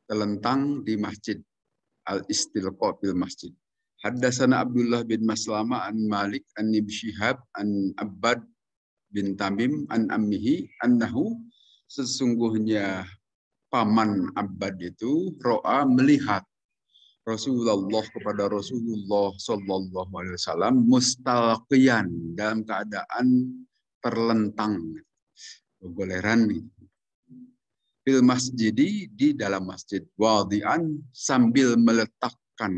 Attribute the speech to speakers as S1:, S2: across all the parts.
S1: terlentang di masjid. Al-istilqa fil masjid. Haddatsana Abdullah bin Maslama an Malik an Ibn Syihab an Abbad bin Tamim an ammihi annahu, sesungguhnya paman Abbad itu ro'a, melihat Rasulullah, kepada Rasulullah Sallallahu Alaihi Wasallam mustalqiyan, dalam keadaan terlentang, goleran fil masjidi, di dalam masjid, wadi'an, sambil meletakkan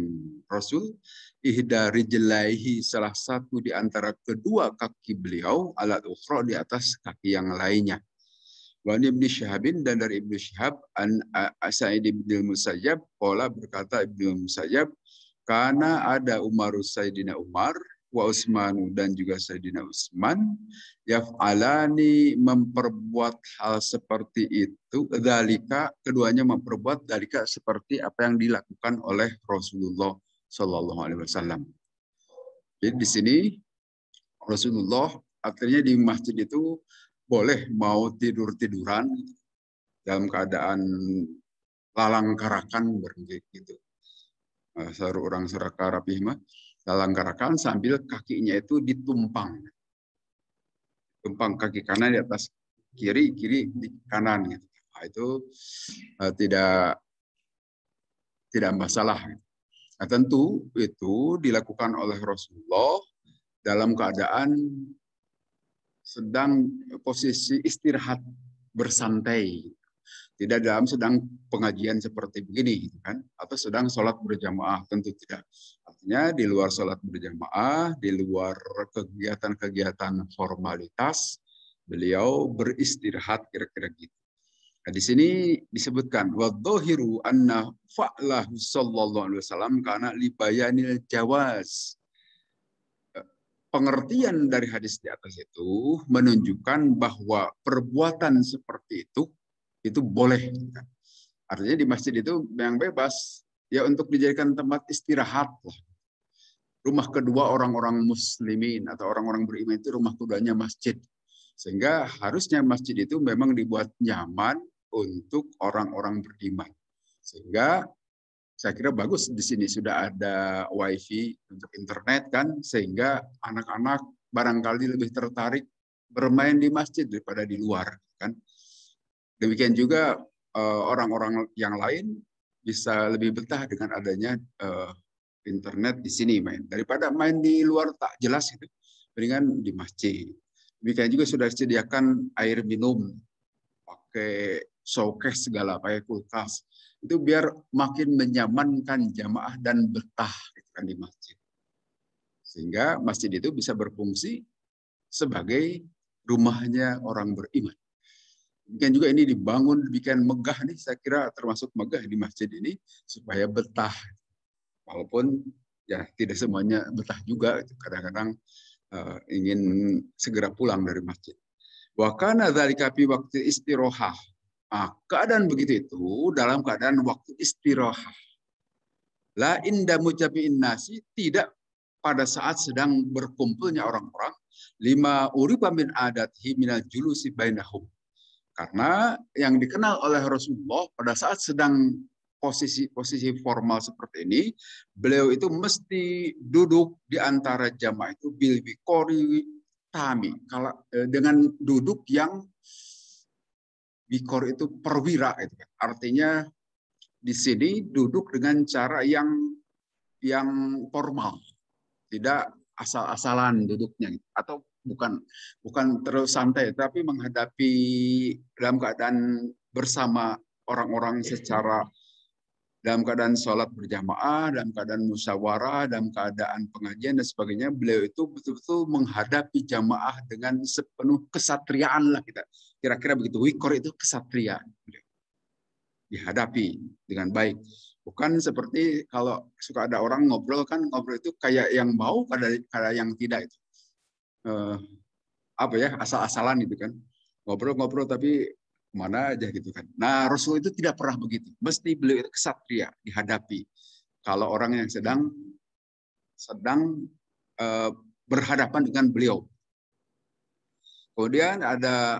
S1: Rasul ihda rijlaihi, salah satu di antara kedua kaki beliau, alat ukhra, di atas kaki yang lainnya. Wa Ibnu Syihabin, dan dari Ibnu Syihab an Sa'id bin Musayyab qala, berkata Ibnu Musayyab, karena ada Sayyidina Umar wa Utsman, dan juga Sayyidina Utsman, yaf'alani, memperbuat hal seperti itu, dzalika, keduanya memperbuat dzalika, seperti apa yang dilakukan oleh Rasulullah Shallallahu Alaihi Wasallam. Jadi di sini Rasulullah akhirnya di masjid itu boleh mau tidur-tiduran dalam keadaan lalang karakan gitu. Orang Suraka rapih mah lalang karakan sambil kakinya itu ditumpang. Tumpang kaki kanan di atas kiri, kiri di kanan gitu. Nah, itu tidak masalah. Nah, tentu itu dilakukan oleh Rasulullah dalam keadaan sedang posisi istirahat, bersantai, tidak dalam sedang pengajian seperti begini, kan? Atau sedang sholat berjamaah, tentu tidak. Artinya di luar sholat berjamaah, di luar kegiatan-kegiatan formalitas, beliau beristirahat, kira-kira gitu. Nah, di sini disebutkan wadzahiru anna fa'lahu sallallahu alaihi wasallam kana libayanil jawaz. Pengertian dari hadis di atas itu menunjukkan bahwa perbuatan seperti itu boleh. Artinya di masjid itu yang bebas, ya untuk dijadikan tempat istirahat. Rumah kedua orang-orang muslimin atau orang-orang beriman itu rumah keduanya masjid. Sehingga harusnya masjid itu memang dibuat nyaman untuk orang-orang beriman. Sehingga saya kira bagus di sini sudah ada wifi untuk internet kan, sehingga anak-anak barangkali lebih tertarik bermain di masjid daripada di luar kan. Demikian juga orang-orang yang lain bisa lebih betah dengan adanya internet di sini main daripada main di luar tak jelas itu, mendingan di masjid. Demikian juga sudah disediakan air minum, pakai showcase segala, pakai kulkas. Itu biar makin menyamankan jamaah dan betah kan di masjid. Sehingga masjid itu bisa berfungsi sebagai rumahnya orang beriman. Demikian juga ini dibangun demikian megah nih, saya kira termasuk megah di masjid ini supaya betah. Walaupun ya tidak semuanya betah juga, kadang-kadang ingin segera pulang dari masjid. Wa kana dzalika fi waqti istirahah. Nah, keadaan begitu itu dalam keadaan waktu istirahat. La inda mujabi'in nasi, tidak pada saat sedang berkumpulnya orang-orang, lima uriba min adatihi minal julusi bainahum. Karena yang dikenal oleh Rasulullah pada saat sedang posisi formal seperti ini, beliau itu mesti duduk di antara jamaah itu bil bikori tami, kalau dengan duduk yang bikor itu perwira, itu artinya di sini duduk dengan cara yang formal, tidak asal-asalan duduknya, atau bukan terus santai, tapi menghadapi dalam keadaan bersama orang-orang secara dalam keadaan sholat berjamaah, dalam keadaan musyawarah, dalam keadaan pengajian dan sebagainya. Beliau itu betul-betul menghadapi jamaah dengan sepenuh kesatriaan lah kita. Kira-kira begitu. Wikor itu kesatria. Dihadapi dengan baik. Bukan seperti kalau suka ada orang ngobrol kan, ngobrol itu kayak yang mau, kayak yang tidak itu. Asal-asalan itu kan. Ngobrol-ngobrol tapi mana aja gitu kan. Nah, Rasul itu tidak pernah begitu. Mesti beliau itu kesatria, dihadapi. Kalau orang yang sedang berhadapan dengan beliau. Kemudian ada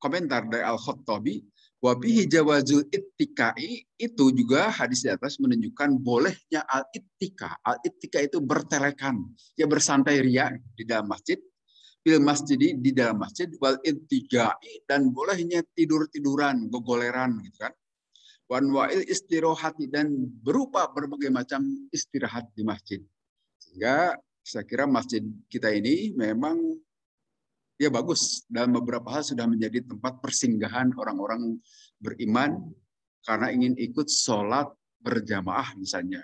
S1: komentar dari Al-Khattabi, wabihi jawazul ittikai, itu juga hadis di atas menunjukkan bolehnya al-ittika. Al-ittika itu bertelekan, ya bersantai ria di dalam masjid, fil masjid di dalam masjid, wal ittikai, dan bolehnya tidur-tiduran, gogoleran gitu kan. Wan wa'il istirahati, dan berupa berbagai macam istirahat di masjid. Sehingga saya kira masjid kita ini memang ya bagus, dalam beberapa hal sudah menjadi tempat persinggahan orang-orang beriman karena ingin ikut sholat berjamaah misalnya.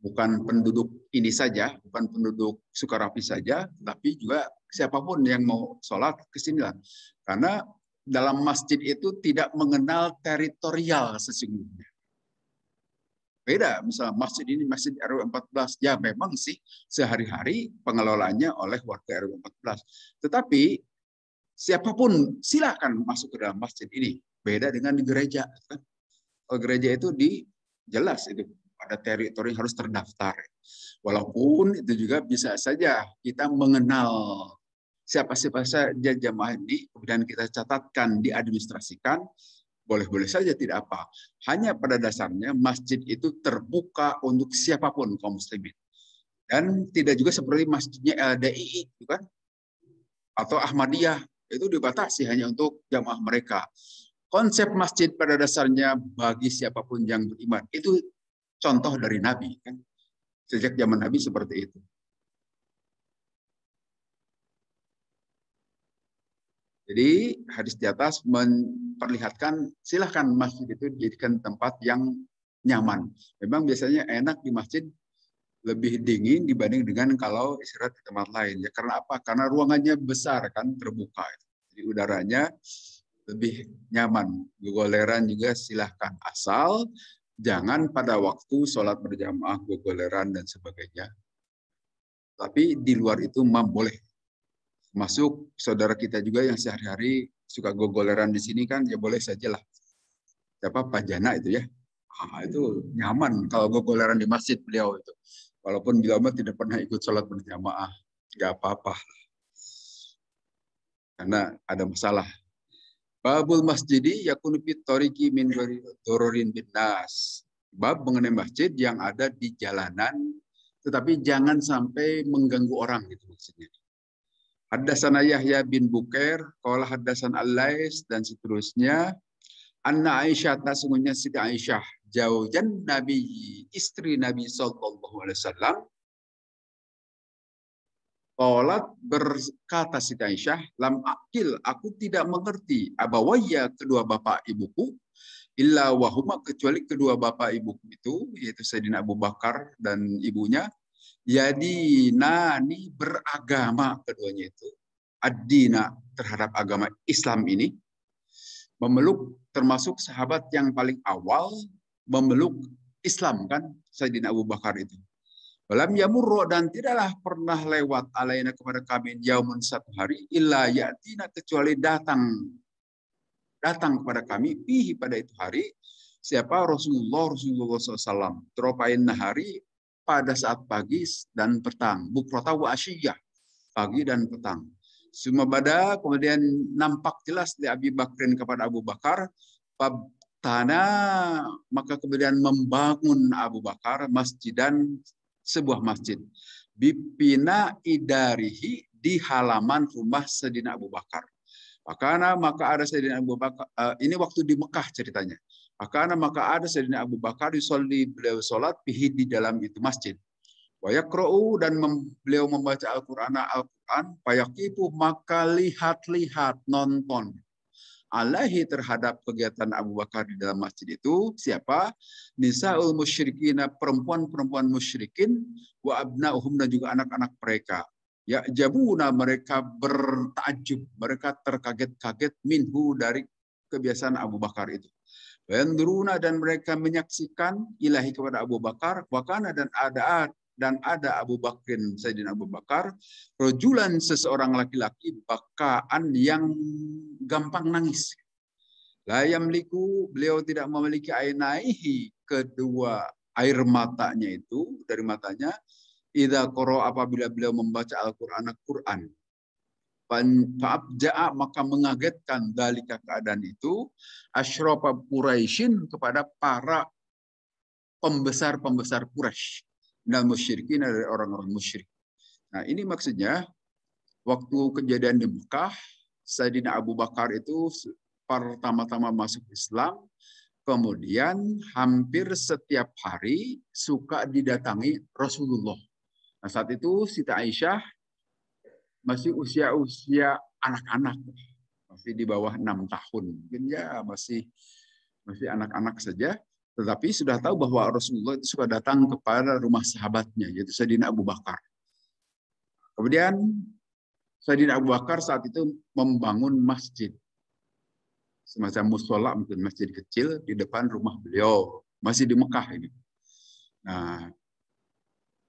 S1: Bukan penduduk ini saja, bukan penduduk Sukarapi saja, tapi juga siapapun yang mau sholat ke sinilah. Karena dalam masjid itu tidak mengenal teritorial sesungguhnya. Beda, misalnya masjid ini masjid RW 14, ya memang sih sehari-hari pengelolaannya oleh warga RW 14. Tetapi siapapun silakan masuk ke dalam masjid ini. Beda dengan di gereja. Kalau gereja itu jelas itu ada teritori yang harus terdaftar. Walaupun itu juga bisa saja kita mengenal siapa-siapa saja jamaah ini, kemudian kita catatkan, diadministrasikan, boleh-boleh saja tidak apa. Hanya pada dasarnya masjid itu terbuka untuk siapapun kaum muslimin. Dan tidak juga seperti masjidnya LDII, kan? Atau Ahmadiyah, itu dibatasi hanya untuk jamaah mereka. Konsep masjid pada dasarnya bagi siapapun yang beriman. Itu contoh dari Nabi, kan? Sejak zaman Nabi seperti itu. Jadi hadis di atas memperlihatkan silahkan masjid itu dijadikan tempat yang nyaman. Memang biasanya enak di masjid lebih dingin dibanding dengan kalau istirahat di tempat lain. Ya karena apa? Karena ruangannya besar kan, terbuka. Jadi udaranya lebih nyaman. Gogoleran juga silahkan. Asal jangan pada waktu sholat berjamaah, gogoleran dan sebagainya. Tapi di luar itu boleh. Masuk saudara kita juga yang sehari-hari suka gogoleran di sini kan, ya boleh saja lah. Siapa Pak Jana itu ya. Itu nyaman kalau gogoleran di masjid beliau itu. Walaupun beliau tidak pernah ikut sholat berjamaah. Nggak apa-apa. Karena ada masalah. Babul masjidi yakunu fit thoriqi min dororin bin nas. Bab mengenai masjid yang ada di jalanan, tetapi jangan sampai mengganggu orang gitu maksudnya. Haddatsana Yahya bin Bukair, qala haddatsana Al-Lais, dan seterusnya. Anna Aisyah, sesungguhnya Siti Aisyah, zaujan Nabi, istri Nabi sallallahu alaihi wasallam. Qalat, berkata Siti Aisyah, lam akil, aku tidak mengerti abawayya, kedua bapak ibuku, illa wahuma, kecuali kedua bapak ibuku itu, yaitu Sayyidina Abu Bakar dan ibunya, yadinani, beragama keduanya itu, ad-dina, terhadap agama Islam ini, memeluk, termasuk sahabat yang paling awal memeluk Islam kan, Sayyidina Abu Bakar itu. Walam yamurro, dan tidaklah pernah lewat alaina kepada kami yaumun satu hari, illa yatina, kecuali datang kepada kami fihi, pada itu hari, siapa Rasulullah SAW, teropain nahari, pada saat pagi dan petang, bukrota wa asyiyah, pagi dan petang. Sumabada, kemudian nampak jelas di Abi Bakrin kepada Abu Bakar, tanah, maka kemudian membangun Abu Bakar masjidan, sebuah masjid, bipina idarihi, di halaman rumah Sayyidina Abu Bakar. Maka ada Sayyidina Abu Bakar, ini waktu di Mekah ceritanya. Maka ada Sayyidina Abu Bakar yusolli, beliau sholat bihi, di dalam itu masjid. Wa yaqra'u, dan beliau membaca Al-Qur'an, fayaqifu, maka lihat-lihat, nonton, alaihi, terhadap kegiatan Abu Bakar di dalam masjid itu, siapa? Nisa'ul musyrikina, perempuan-perempuan musyrikin, wa abna'uhum, dan juga anak-anak mereka. Ya jabuna, mereka bertakjub, mereka terkaget-kaget, minhu, dari kebiasaan Abu Bakar itu. Wanduruna, dan mereka menyaksikan, ilahi, kepada Abu Bakar, wakana, dan ada Abu Bakrin, Sayyidina Abu Bakar, rojulan, seseorang laki-laki, bakaan, yang gampang nangis. La yamliku, beliau tidak memiliki ainaihi, kedua air matanya itu, dari matanya, idza qara, apabila beliau membaca Al-Qur'an. Fa'abja'a, maka mengagetkan dalika keadaan itu asyrafa Quraisyin, kepada para pembesar-pembesar Quraisy, dan musyrikin, dari orang-orang musyrik. Nah, ini maksudnya waktu kejadian di Mekah, Sayyidina Abu Bakar itu pertama-tama masuk Islam, kemudian hampir setiap hari suka didatangi Rasulullah. Nah, saat itu Siti Aisyah masih usia anak-anak, masih di bawah 6 tahun, mungkin ya masih anak-anak saja, tetapi sudah tahu bahwa Rasulullah itu suka datang kepada rumah sahabatnya, yaitu Sayyidina Abu Bakar. Kemudian Sayyidina Abu Bakar saat itu membangun masjid, semacam musola, mungkin masjid kecil di depan rumah beliau, masih di Mekah ini. Nah,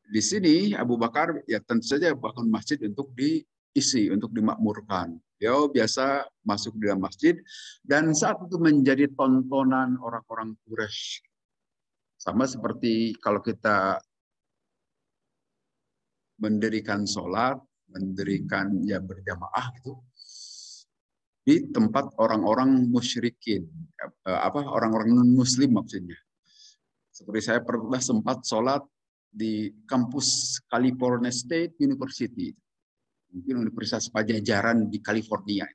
S1: di sini Abu Bakar ya tentu saja bangun masjid untuk diisi, untuk dimakmurkan. Beliau biasa masuk di dalam masjid, dan saat itu menjadi tontonan orang-orang Quraisy. Sama seperti kalau kita mendirikan sholat, mendirikan ya berjamaah gitu di tempat orang-orang musyrikin, orang-orang non Muslim maksudnya. Seperti saya pernah sempat sholat di kampus California State University, mungkin Universitas Pajajaran di California.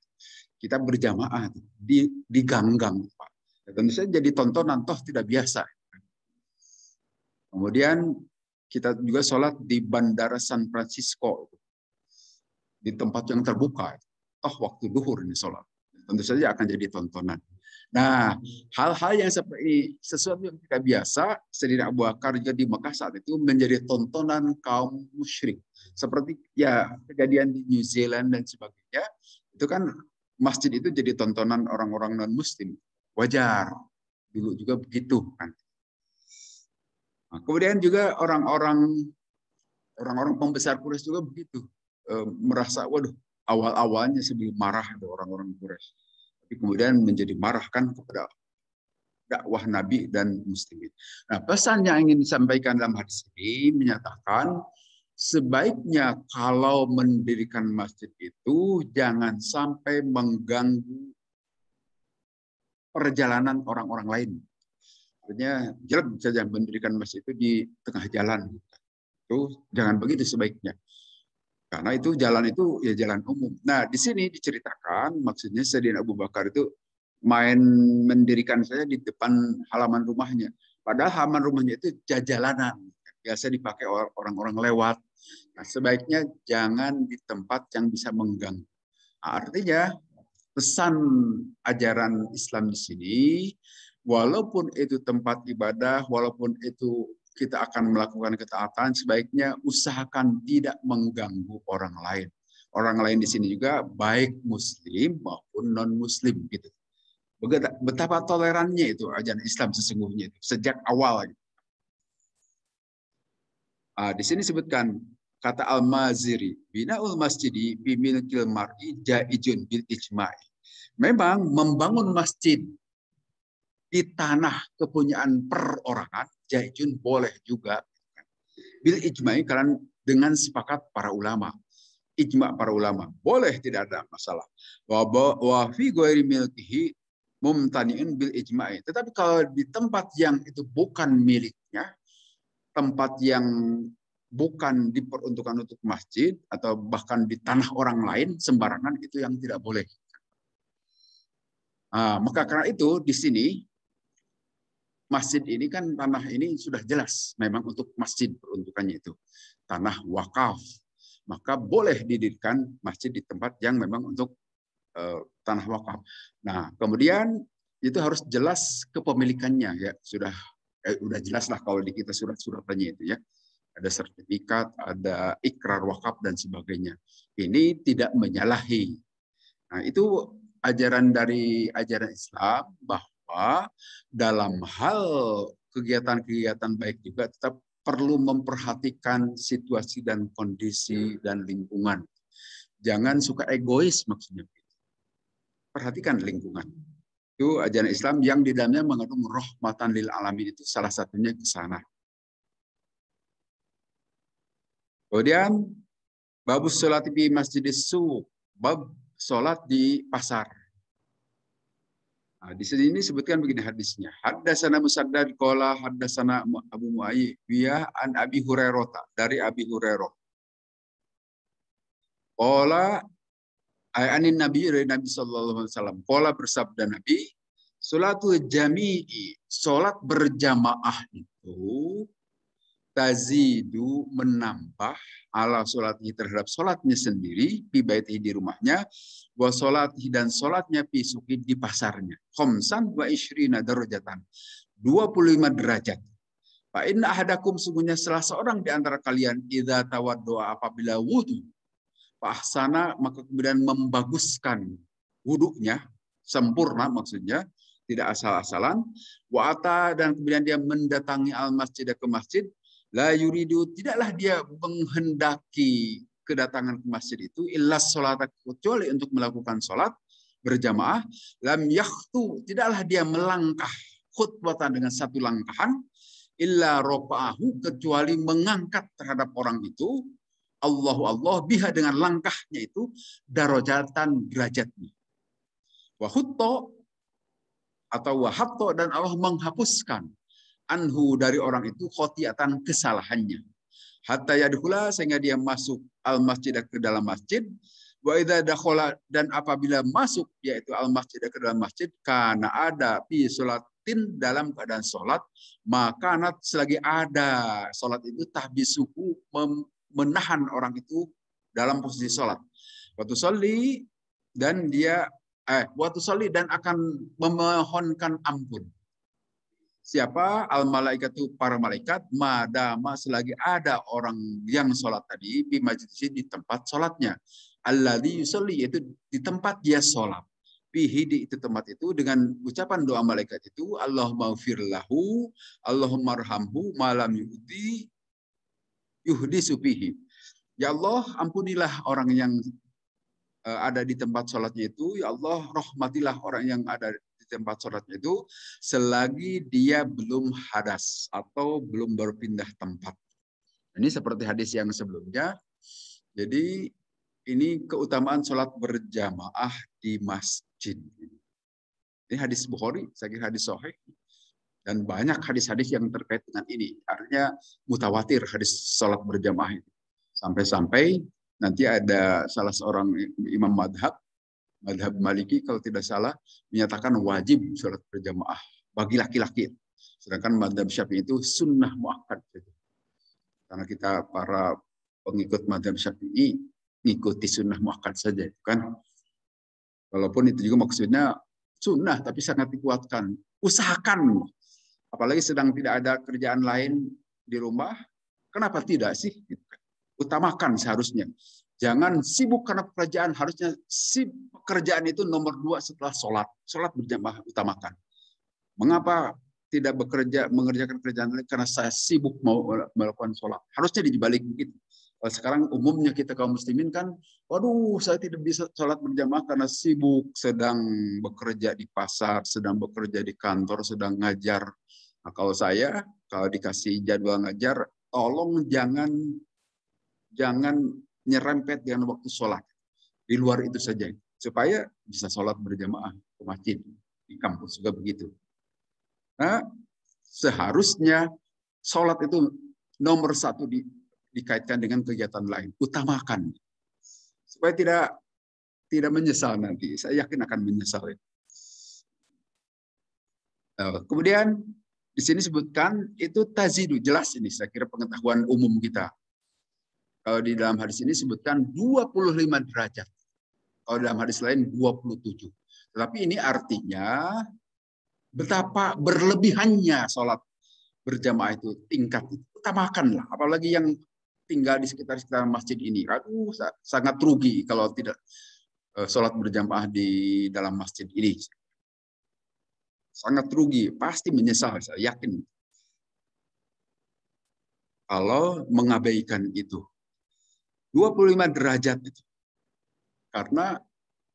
S1: Kita berjamaah di gang-gang, Pak. Tentu saja jadi tontonan, toh tidak biasa. Kemudian kita juga sholat di Bandara San Francisco, di tempat yang terbuka. Toh waktu duhur ini sholat. Tentu saja akan jadi tontonan. Nah, hal-hal yang seperti sesuatu yang tidak biasa, Sayyidina Abu Bakar juga di Mekah saat itu menjadi tontonan kaum musyrik. Seperti ya kejadian di New Zealand dan sebagainya, itu kan masjid itu jadi tontonan orang-orang non-Muslim. Wajar, dulu juga begitu kan. Nah, kemudian juga orang-orang pembesar Quraisy juga begitu, merasa waduh, awal-awalnya sebelum marah ada orang-orang Quraisy. Tapi kemudian menjadi marah kan kepada dakwah Nabi dan muslimin. Nah, pesan yang ingin disampaikan dalam hadis ini menyatakan sebaiknya kalau mendirikan masjid itu jangan sampai mengganggu perjalanan orang-orang lain. Artinya jelas saja mendirikan masjid itu di tengah jalan. Itu jangan begitu sebaiknya. Karena itu jalan itu ya jalan umum. Nah, di sini diceritakan maksudnya Sayyidina Abu Bakar itu main mendirikan saja di depan halaman rumahnya. Padahal halaman rumahnya itu jalanan. Biasa dipakai orang-orang lewat. Nah, sebaiknya jangan di tempat yang bisa mengganggu. Nah, artinya pesan ajaran Islam di sini, walaupun itu tempat ibadah, walaupun itu kita akan melakukan ketaatan, sebaiknya usahakan tidak mengganggu orang lain. Orang lain di sini juga baik Muslim maupun non-Muslim gitu. Betapa tolerannya itu ajaran Islam sesungguhnya itu sejak awal. Di sini disebutkan kata Al-Maziri, binaul masjidi bimilkil mar'i jaizun bil ijma'i. Memang membangun masjid di tanah kepunyaan perorangan jaizun boleh juga bil ijma'i, karena dengan sepakat para ulama. Ijma' para ulama boleh, tidak ada masalah. Wa fi ghairi milkihi mumtani'un bil ijma'i. Tetapi kalau di tempat yang itu bukan miliknya, tempat yang bukan diperuntukkan untuk masjid atau bahkan di tanah orang lain sembarangan, itu yang tidak boleh. Maka karena itu di sini masjid ini kan tanah ini sudah jelas memang untuk masjid peruntukannya itu tanah wakaf, maka boleh didirikan masjid di tempat yang memang untuk tanah wakaf. Nah, kemudian itu harus jelas kepemilikannya ya, sudah jelas lah kalau di kita surat-suratnya itu ya. Ada sertifikat, ada ikrar wakaf dan sebagainya. Ini tidak menyalahi. Nah, itu ajaran dari ajaran Islam bahwa dalam hal kegiatan-kegiatan baik juga tetap perlu memperhatikan situasi dan kondisi dan lingkungan. Jangan suka egois maksudnya. Perhatikan lingkungan. Itu ajaran Islam yang di dalamnya mengandung rahmatan lil alamin, itu salah satunya ke sana. Kemudian babus sholati fi masjidis suq, bab sholat di pasar. Nah, di sini disebutkan begini hadisnya. Haddatsana Musaddad qala haddatsana Abu Muawiyah an Abi Hurairah, dari Abi Hurairah. Qala anin Nabi sallallahu alaihi wasallam. Qala, bersabda Nabi, salatul jami'i, salat berjamaah itu tazidu, menambah ala sholatnya, terhadap sholatnya sendiri, fi baitihi, di rumahnya, wa sholatihi, dan sholatnya fi suqi, di pasarnya, khamsan wa ishrina darajatan, 25 derajat. Fa inna ahadakum, sungguhnya salah seorang di antara kalian, idza tawaddoa, apabila wudu, fa ahsana, maka kemudian membaguskan wudunya, sempurna maksudnya, tidak asal-asalan, wa ata, dan kemudian dia mendatangi al-masjid, ke masjid, la yuridu, tidaklah dia menghendaki kedatangan ke masjid itu, illa sholat, kecuali untuk melakukan sholat berjamaah, lam yakhtu, tidaklah dia melangkah khutbatan, dengan satu langkahan, illa rofa'ahu, kecuali mengangkat terhadap orang itu, Allah biha, dengan langkahnya itu, darajatan, derajatnya. Wahutto, atau wahatto, dan Allah menghapuskan anhu, dari orang itu, khotiatan, kesalahannya. Hatta yadkhula, sehingga dia masuk al-masjid, ke dalam masjid. Wa idza dakhala, dan apabila masuk yaitu al-masjid, ke dalam masjid, kana ada fi sholatin, dalam keadaan sholat, maka selagi ada sholat itu, tahbisuhu, menahan orang itu dalam posisi sholat. Waktu sholli, dan dia waktu sholli, dan akan memohonkan ampun. Siapa? Al-malaikatu, para malaikat, madama, selagi ada orang yang sholat tadi, di masjid, di tempat sholatnya. Alladzi yusolli, yaitu di tempat dia sholat. Fihi, di itu tempat itu, dengan ucapan doa malaikat itu, Allahumma ghfir lahu, Allahumma arhamhu, malam yuhdisu fihi. Ya Allah, ampunilah orang yang ada di tempat sholatnya itu. Ya Allah, rahmatilah orang yang ada di tempat sholatnya itu, selagi dia belum hadas atau belum berpindah tempat. Ini seperti hadis yang sebelumnya. Jadi ini keutamaan sholat berjamaah di masjid. Ini hadis Bukhari, saya kira hadis sahih. Dan banyak hadis-hadis yang terkait dengan ini. Artinya mutawatir hadis sholat berjamaah itu. Sampai-sampai nanti ada salah seorang imam madhab Maliki kalau tidak salah, menyatakan wajib sholat berjamaah bagi laki-laki. Sedangkan madhab Syafi'i itu sunnah muakkad. Karena kita para pengikut madhab Syafi'i ngikuti sunnah muakkad saja, kan? Walaupun itu juga maksudnya sunnah, tapi sangat dikuatkan. Usahakan, apalagi sedang tidak ada kerjaan lain di rumah, kenapa tidak sih? Utamakan seharusnya. Jangan sibuk karena pekerjaan, harusnya pekerjaan itu nomor 2 setelah sholat. Sholat berjamaah utamakan. Mengapa tidak mengerjakan kerjaan lain? Karena saya sibuk mau melakukan sholat. Harusnya dibalik begitu. Sekarang umumnya kita kaum muslimin kan, waduh, saya tidak bisa sholat berjamaah karena sibuk, sedang bekerja di pasar, sedang bekerja di kantor, sedang ngajar. Nah, kalau dikasih jadwal ngajar, tolong jangan nyerempet dengan waktu sholat. Di luar itu saja. Supaya bisa sholat berjamaah ke masjid. Di kampus juga begitu. Nah, seharusnya sholat itu nomor 1 dikaitkan dengan kegiatan lain. Utamakan. Supaya tidak menyesal nanti. Saya yakin akan menyesal. Kemudian di sini sebutkan itu tazidu. Jelas ini saya kira pengetahuan umum kita. Kalau di dalam hadis ini sebutkan 25 derajat. Kalau dalam hadis lain 27. Tetapi ini artinya betapa berlebihannya sholat berjamaah itu, tingkat itu. Utamakanlah. Apalagi yang tinggal di sekitar masjid ini. Aduh, sangat rugi kalau tidak sholat berjamaah di dalam masjid ini. Sangat rugi. Pasti menyesal, saya yakin. Kalau mengabaikan itu. 25 derajat itu. Karena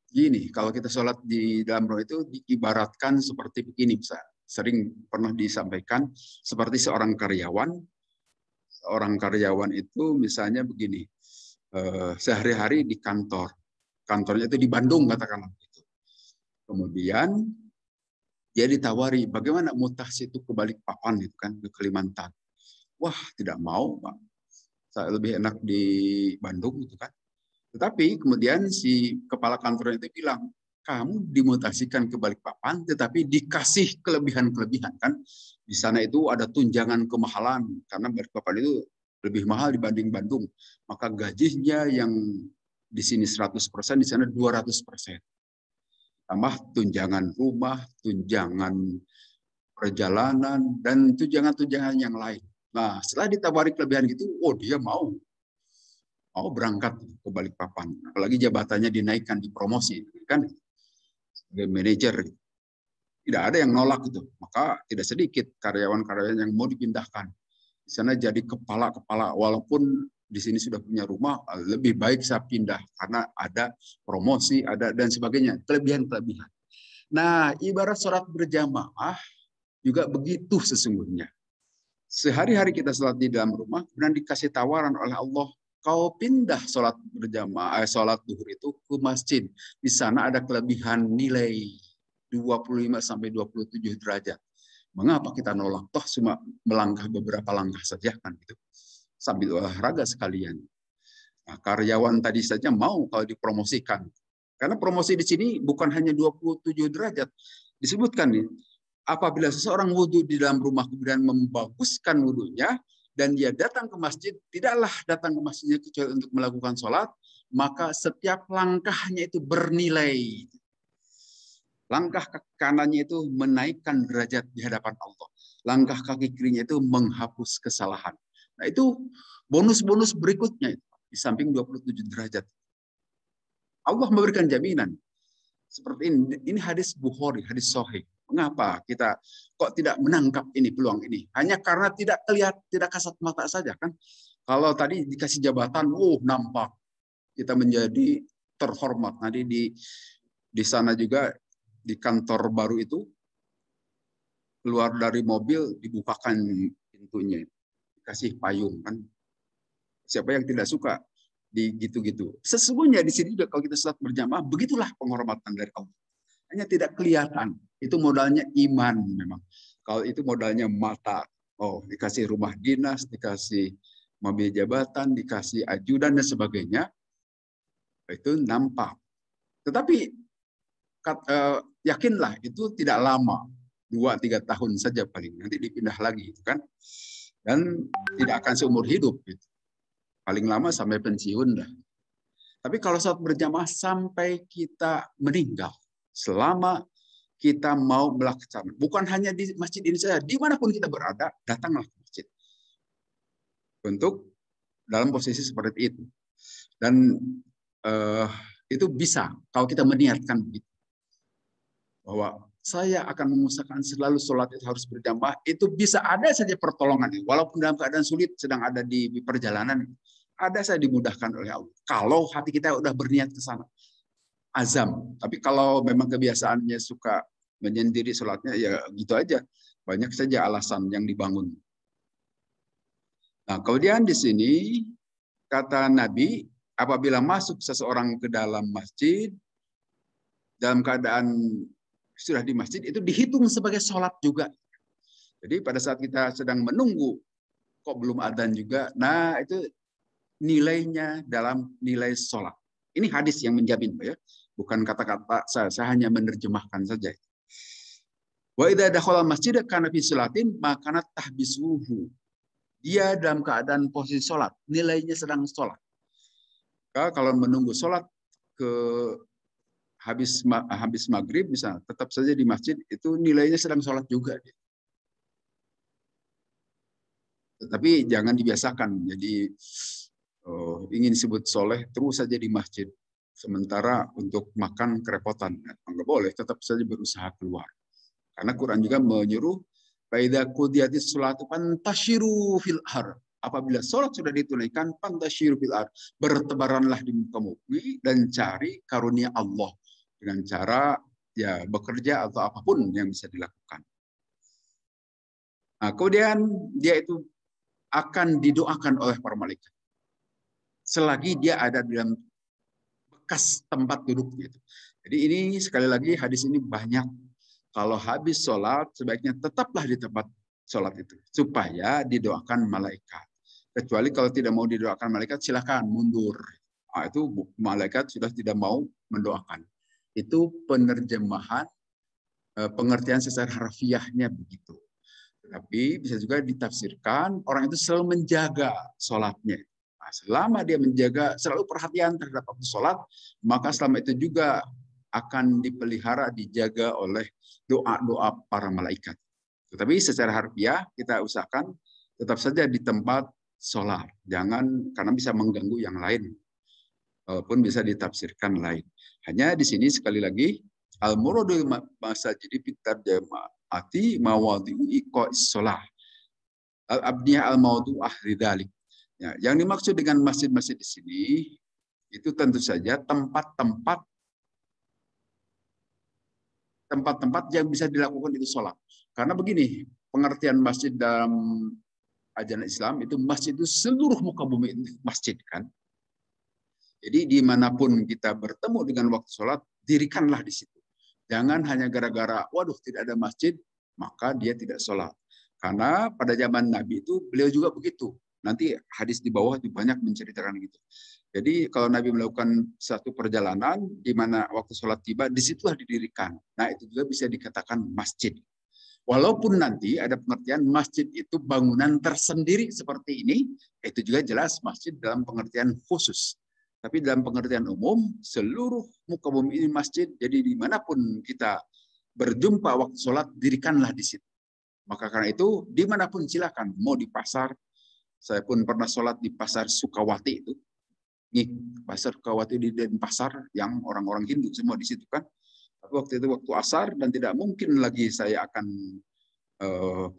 S1: gini, kalau kita sholat di dalam rumah itu diibaratkan seperti begini. Sering pernah disampaikan seperti seorang karyawan. Seorang karyawan itu misalnya begini, sehari-hari di kantor. kantornya itu di Bandung katakanlah gitu. Kemudian dia ditawari bagaimana mutasi itu ke Balikpapan itu kan, ke Kalimantan. Wah, tidak mau, Pak. Saya lebih enak di Bandung gitu kan. Tetapi kemudian si kepala kantor itu bilang, kamu dimutasikan ke Balikpapan, tetapi dikasih kelebihan-kelebihan kan. Di sana itu ada tunjangan kemahalan, karena Balikpapan itu lebih mahal dibanding Bandung. Maka gajinya yang di sini 100%, di sana 200%. Tambah tunjangan rumah, tunjangan perjalanan, dan tunjangan-tunjangan yang lain. Nah, setelah ditawari kelebihan gitu, oh dia mau berangkat ke Balikpapan. Apalagi jabatannya dinaikkan, dipromosi, kan? Sebagai manajer. Tidak ada yang nolak itu. Maka tidak sedikit karyawan-karyawan yang mau dipindahkan. Di sana jadi kepala-kepala, walaupun di sini sudah punya rumah, lebih baik saya pindah karena ada promosi, ada dan sebagainya, kelebihan-kelebihan. Nah, ibarat sholat berjamaah juga begitu sesungguhnya. Sehari-hari kita sholat di dalam rumah, kemudian dikasih tawaran oleh Allah, kau pindah sholat berjamaah, sholat duhur itu ke masjid. Di sana ada kelebihan nilai 25-27 derajat. Mengapa kita nolak? Toh cuma melangkah beberapa langkah saja kan gitu. Sambil olahraga sekalian. Nah, karyawan tadi saja mau kalau dipromosikan. Karena promosi di sini bukan hanya 27 derajat. Disebutkan nih, apabila seseorang wudhu di dalam rumah kemudian membaguskan wudhunya dan dia datang ke masjid, tidaklah datang ke masjidnya kecuali untuk melakukan sholat, maka setiap langkahnya itu bernilai. Langkah kaki kanannya itu menaikkan derajat di hadapan Allah. Langkah kaki kirinya itu menghapus kesalahan. Nah itu bonus-bonus berikutnya itu, di samping 27 derajat. Allah memberikan jaminan. Seperti ini. Ini hadis Bukhari, hadis Sahih. Mengapa kita kok tidak menangkap ini peluang ini? Hanya karena tidak terlihat, tidak kasat mata saja kan? Kalau tadi dikasih jabatan, nampak kita menjadi terhormat. Nanti di sana juga di kantor baru itu keluar dari mobil dibukakan pintunya, dikasih payung kan. Siapa yang tidak suka di gitu-gitu? Sesungguhnya di sini juga kalau kita sholat berjamaah, begitulah penghormatan dari Allah. Hanya tidak kelihatan. Itu modalnya iman memang. Kalau itu modalnya mata. Oh, dikasih rumah dinas, dikasih mobil jabatan, dikasih ajudan dan sebagainya. Itu nampak. Tetapi yakinlah itu tidak lama, 2-3 tahun saja paling, nanti dipindah lagi itu kan, dan tidak akan seumur hidup gitu. Paling lama sampai pensiun dah. Tapi kalau saat berjamaah sampai kita meninggal, selama kita mau melaksanakan, bukan hanya di masjid ini saja, dimanapun kita berada, datanglah ke masjid untuk dalam posisi seperti itu. Dan itu bisa kalau kita meniatkan begitu, bahwa saya akan mengusahakan selalu sholat itu harus berjamaah, itu bisa ada saja pertolongan. Walaupun dalam keadaan sulit, sedang ada di perjalanan, ada saja dimudahkan oleh Allah. Kalau hati kita udah berniat ke sana, azam. Tapi kalau memang kebiasaannya suka menyendiri sholatnya, ya gitu aja. Banyak saja alasan yang dibangun. Nah, kemudian di sini, kata Nabi, apabila masuk seseorang ke dalam masjid, dalam keadaan sudah di masjid, itu dihitung sebagai sholat juga. Jadi pada saat kita sedang menunggu, kok belum adzan juga, nah itu nilainya dalam nilai sholat. Ini hadis yang menjamin, ya, bukan kata-kata saya hanya menerjemahkan saja. Wa idza dakhala masjid kana fi salatin maka tahbisuhu. Dia dalam keadaan posisi sholat, nilainya sedang sholat. Kalau menunggu sholat ke habis maghrib misalnya, tetap saja di masjid itu nilainya sedang sholat juga. Tetapi jangan dibiasakan jadi ingin disebut soleh terus saja di masjid, sementara untuk makan kerepotan. Nggak boleh, tetap saja berusaha keluar. Karena Quran juga menyuruh faidza qudiyatis sholatu fantashiru fil ardh. Apabila sholat sudah ditunaikan, fantashiru fil ardh, bertebaranlah di muka bumi dan cari karunia Allah dengan cara ya bekerja atau apapun yang bisa dilakukan. Nah, kemudian dia itu akan didoakan oleh para malaikat selagi dia ada dalam bekas tempat duduk gitu. Jadi ini sekali lagi hadis ini banyak. Kalau habis sholat sebaiknya tetaplah di tempat sholat itu supaya didoakan malaikat. Kecuali kalau tidak mau didoakan malaikat silakan mundur. Nah, itu malaikat sudah tidak mau mendoakan. Itu penerjemahan pengertian secara harfiahnya begitu. Tetapi bisa juga ditafsirkan orang itu selalu menjaga sholatnya. Nah, selama dia menjaga, selalu perhatian terhadap waktu sholat, maka selama itu juga akan dipelihara, dijaga oleh doa-doa para malaikat. Tetapi secara harfiah kita usahakan tetap saja di tempat sholat. Jangan, karena bisa mengganggu yang lain. Walaupun bisa ditafsirkan lain. Hanya di sini sekali lagi, al-muradul masajidi fitar jamaati mawadhi'u iqa'is shalah. Al-abniyah al-mawdu'ah lidzalik. Ya, yang dimaksud dengan masjid-masjid di sini itu tentu saja tempat-tempat yang bisa dilakukan itu sholat. Karena begini, pengertian masjid dalam ajaran Islam itu masjid itu seluruh muka bumi itu masjid kan. Jadi dimanapun kita bertemu dengan waktu sholat, dirikanlah di situ. Jangan hanya gara-gara, waduh tidak ada masjid, maka dia tidak sholat. Karena pada zaman Nabi itu beliau juga begitu. Nanti hadis di bawah itu banyak menceritakan gitu. Jadi kalau Nabi melakukan satu perjalanan, di mana waktu sholat tiba, disitulah didirikan. Nah itu juga bisa dikatakan masjid. Walaupun nanti ada pengertian masjid itu bangunan tersendiri seperti ini, itu juga jelas masjid dalam pengertian khusus. Tapi dalam pengertian umum, seluruh muka bumi ini masjid, jadi dimanapun kita berjumpa waktu sholat, dirikanlah di situ. Maka karena itu, dimanapun silakan, mau di pasar, saya pun pernah sholat di pasar Sukawati itu, nih pasar Sukawati di Denpasar, yang orang-orang Hindu semua di situ kan. Tapi waktu itu waktu asar, dan tidak mungkin lagi saya akan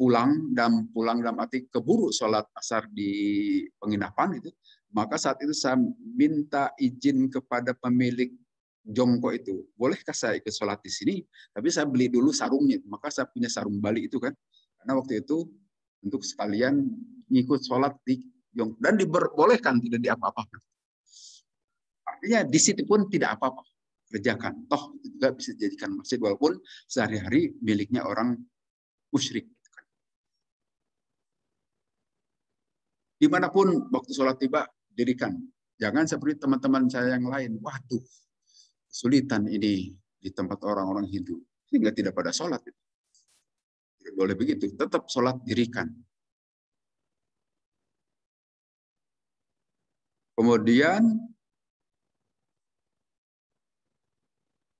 S1: pulang dalam arti keburu sholat asar di penginapan itu. Maka saat itu saya minta izin kepada pemilik jongkok itu, bolehkah saya ikut sholat di sini? Tapi saya beli dulu sarungnya, maka saya punya sarung Bali itu kan, karena waktu itu untuk sekalian ngikut sholat di jongkok dan diperbolehkan, tidak diapa-apakan. Artinya di situ pun tidak apa-apa, kerjakan. Toh itu juga bisa dijadikan masjid walaupun sehari-hari miliknya orang musyrik. Dimanapun waktu sholat tiba, dirikan. Jangan seperti teman-teman saya yang lain. Waduh, kesulitan ini di tempat orang-orang Hindu. Sehingga tidak pada sholat. Tidak boleh begitu. Tetap sholat dirikan. Kemudian,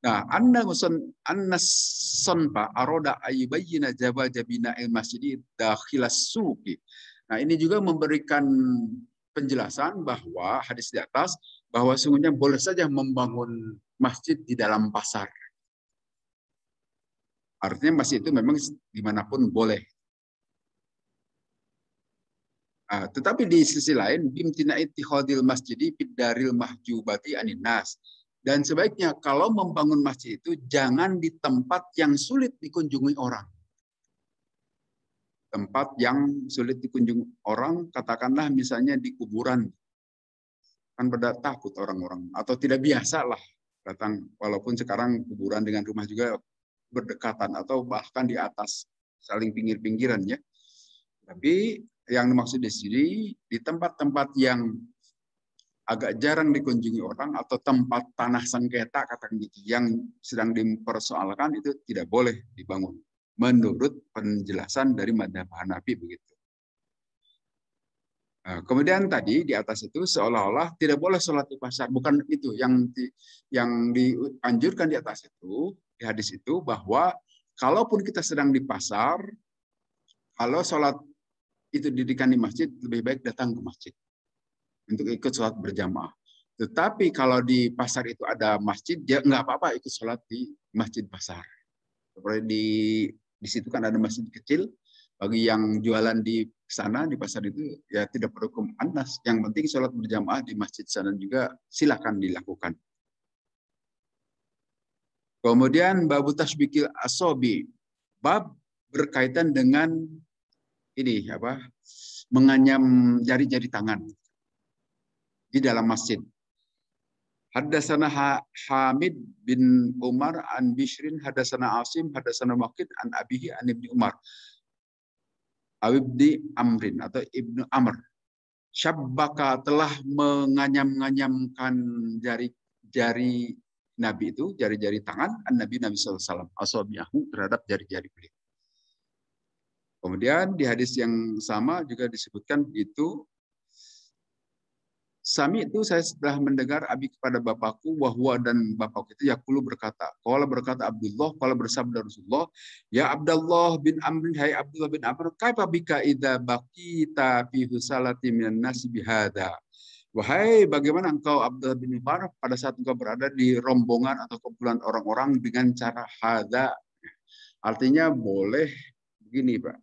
S1: nah, anna sonpa aroda ayubayyina jaba jabina il masjid dakhilas suqi. Nah, ini juga memberikan penjelasan bahwa hadis di atas bahwa sungguhnya boleh saja membangun masjid di dalam pasar. Artinya masjid itu memang dimanapun boleh. Tetapi di sisi lain, bimtina ittihadil masjidi biddaril mahjubati aninnas. Dan sebaiknya kalau membangun masjid itu jangan di tempat yang sulit dikunjungi orang. Tempat yang sulit dikunjungi orang, katakanlah misalnya di kuburan. Kan pada takut orang-orang. Atau tidak biasa lah datang. Walaupun sekarang kuburan dengan rumah juga berdekatan. Atau bahkan di atas, saling pinggir-pinggiran ya. Tapi yang dimaksud di sini, di tempat-tempat yang agak jarang dikunjungi orang atau tempat tanah sengketa katakan gitu yang sedang dipersoalkan itu tidak boleh dibangun menurut penjelasan dari madzhab Hanafi begitu. Kemudian tadi di atas itu seolah-olah tidak boleh sholat di pasar, bukan itu yang dianjurkan di atas itu di hadis itu bahwa kalaupun kita sedang di pasar, kalau sholat itu didirikan di masjid lebih baik datang ke masjid untuk ikut sholat berjamaah. Tetapi kalau di pasar itu ada masjid, ya nggak apa-apa ikut sholat di masjid pasar. Seperti di situ kan ada masjid kecil, bagi yang jualan di sana di pasar itu ya tidak perlu ke Anas. Yang penting sholat berjamaah di masjid sana juga silakan dilakukan. Kemudian babu tasbikil asobi, bab berkaitan dengan ini apa? Menganyam jari-jari tangan di dalam masjid. Haddatsana Hamid bin Umar an Bishrin, haddatsana Asim, haddatsana Waqid an abihi an Ibnu Umar. Ibni Amrin atau Ibnu Amr. Syabbaka telah menganyam-nganyamkan jari Nabi itu, jari-jari tangan Nabi SAW, asabiyahu, terhadap jari-jari beliau. Kemudian di hadis yang sama juga disebutkan itu, Sami itu saya setelah mendengar abi kepada bapakku, wahwa dan bapakku itu yaqulu berkata, qala berkata Abdullah, qala bersabda Rasulullah, ya Abdullah bin Amr, hai Abdullah bin Amr, kaifa bika idza baqita fi husalati minan nas bihadza. Wahai, bagaimana engkau Abdullah bin Umar pada saat engkau berada di rombongan atau kumpulan orang-orang dengan cara hadza. Artinya boleh begini, Pak.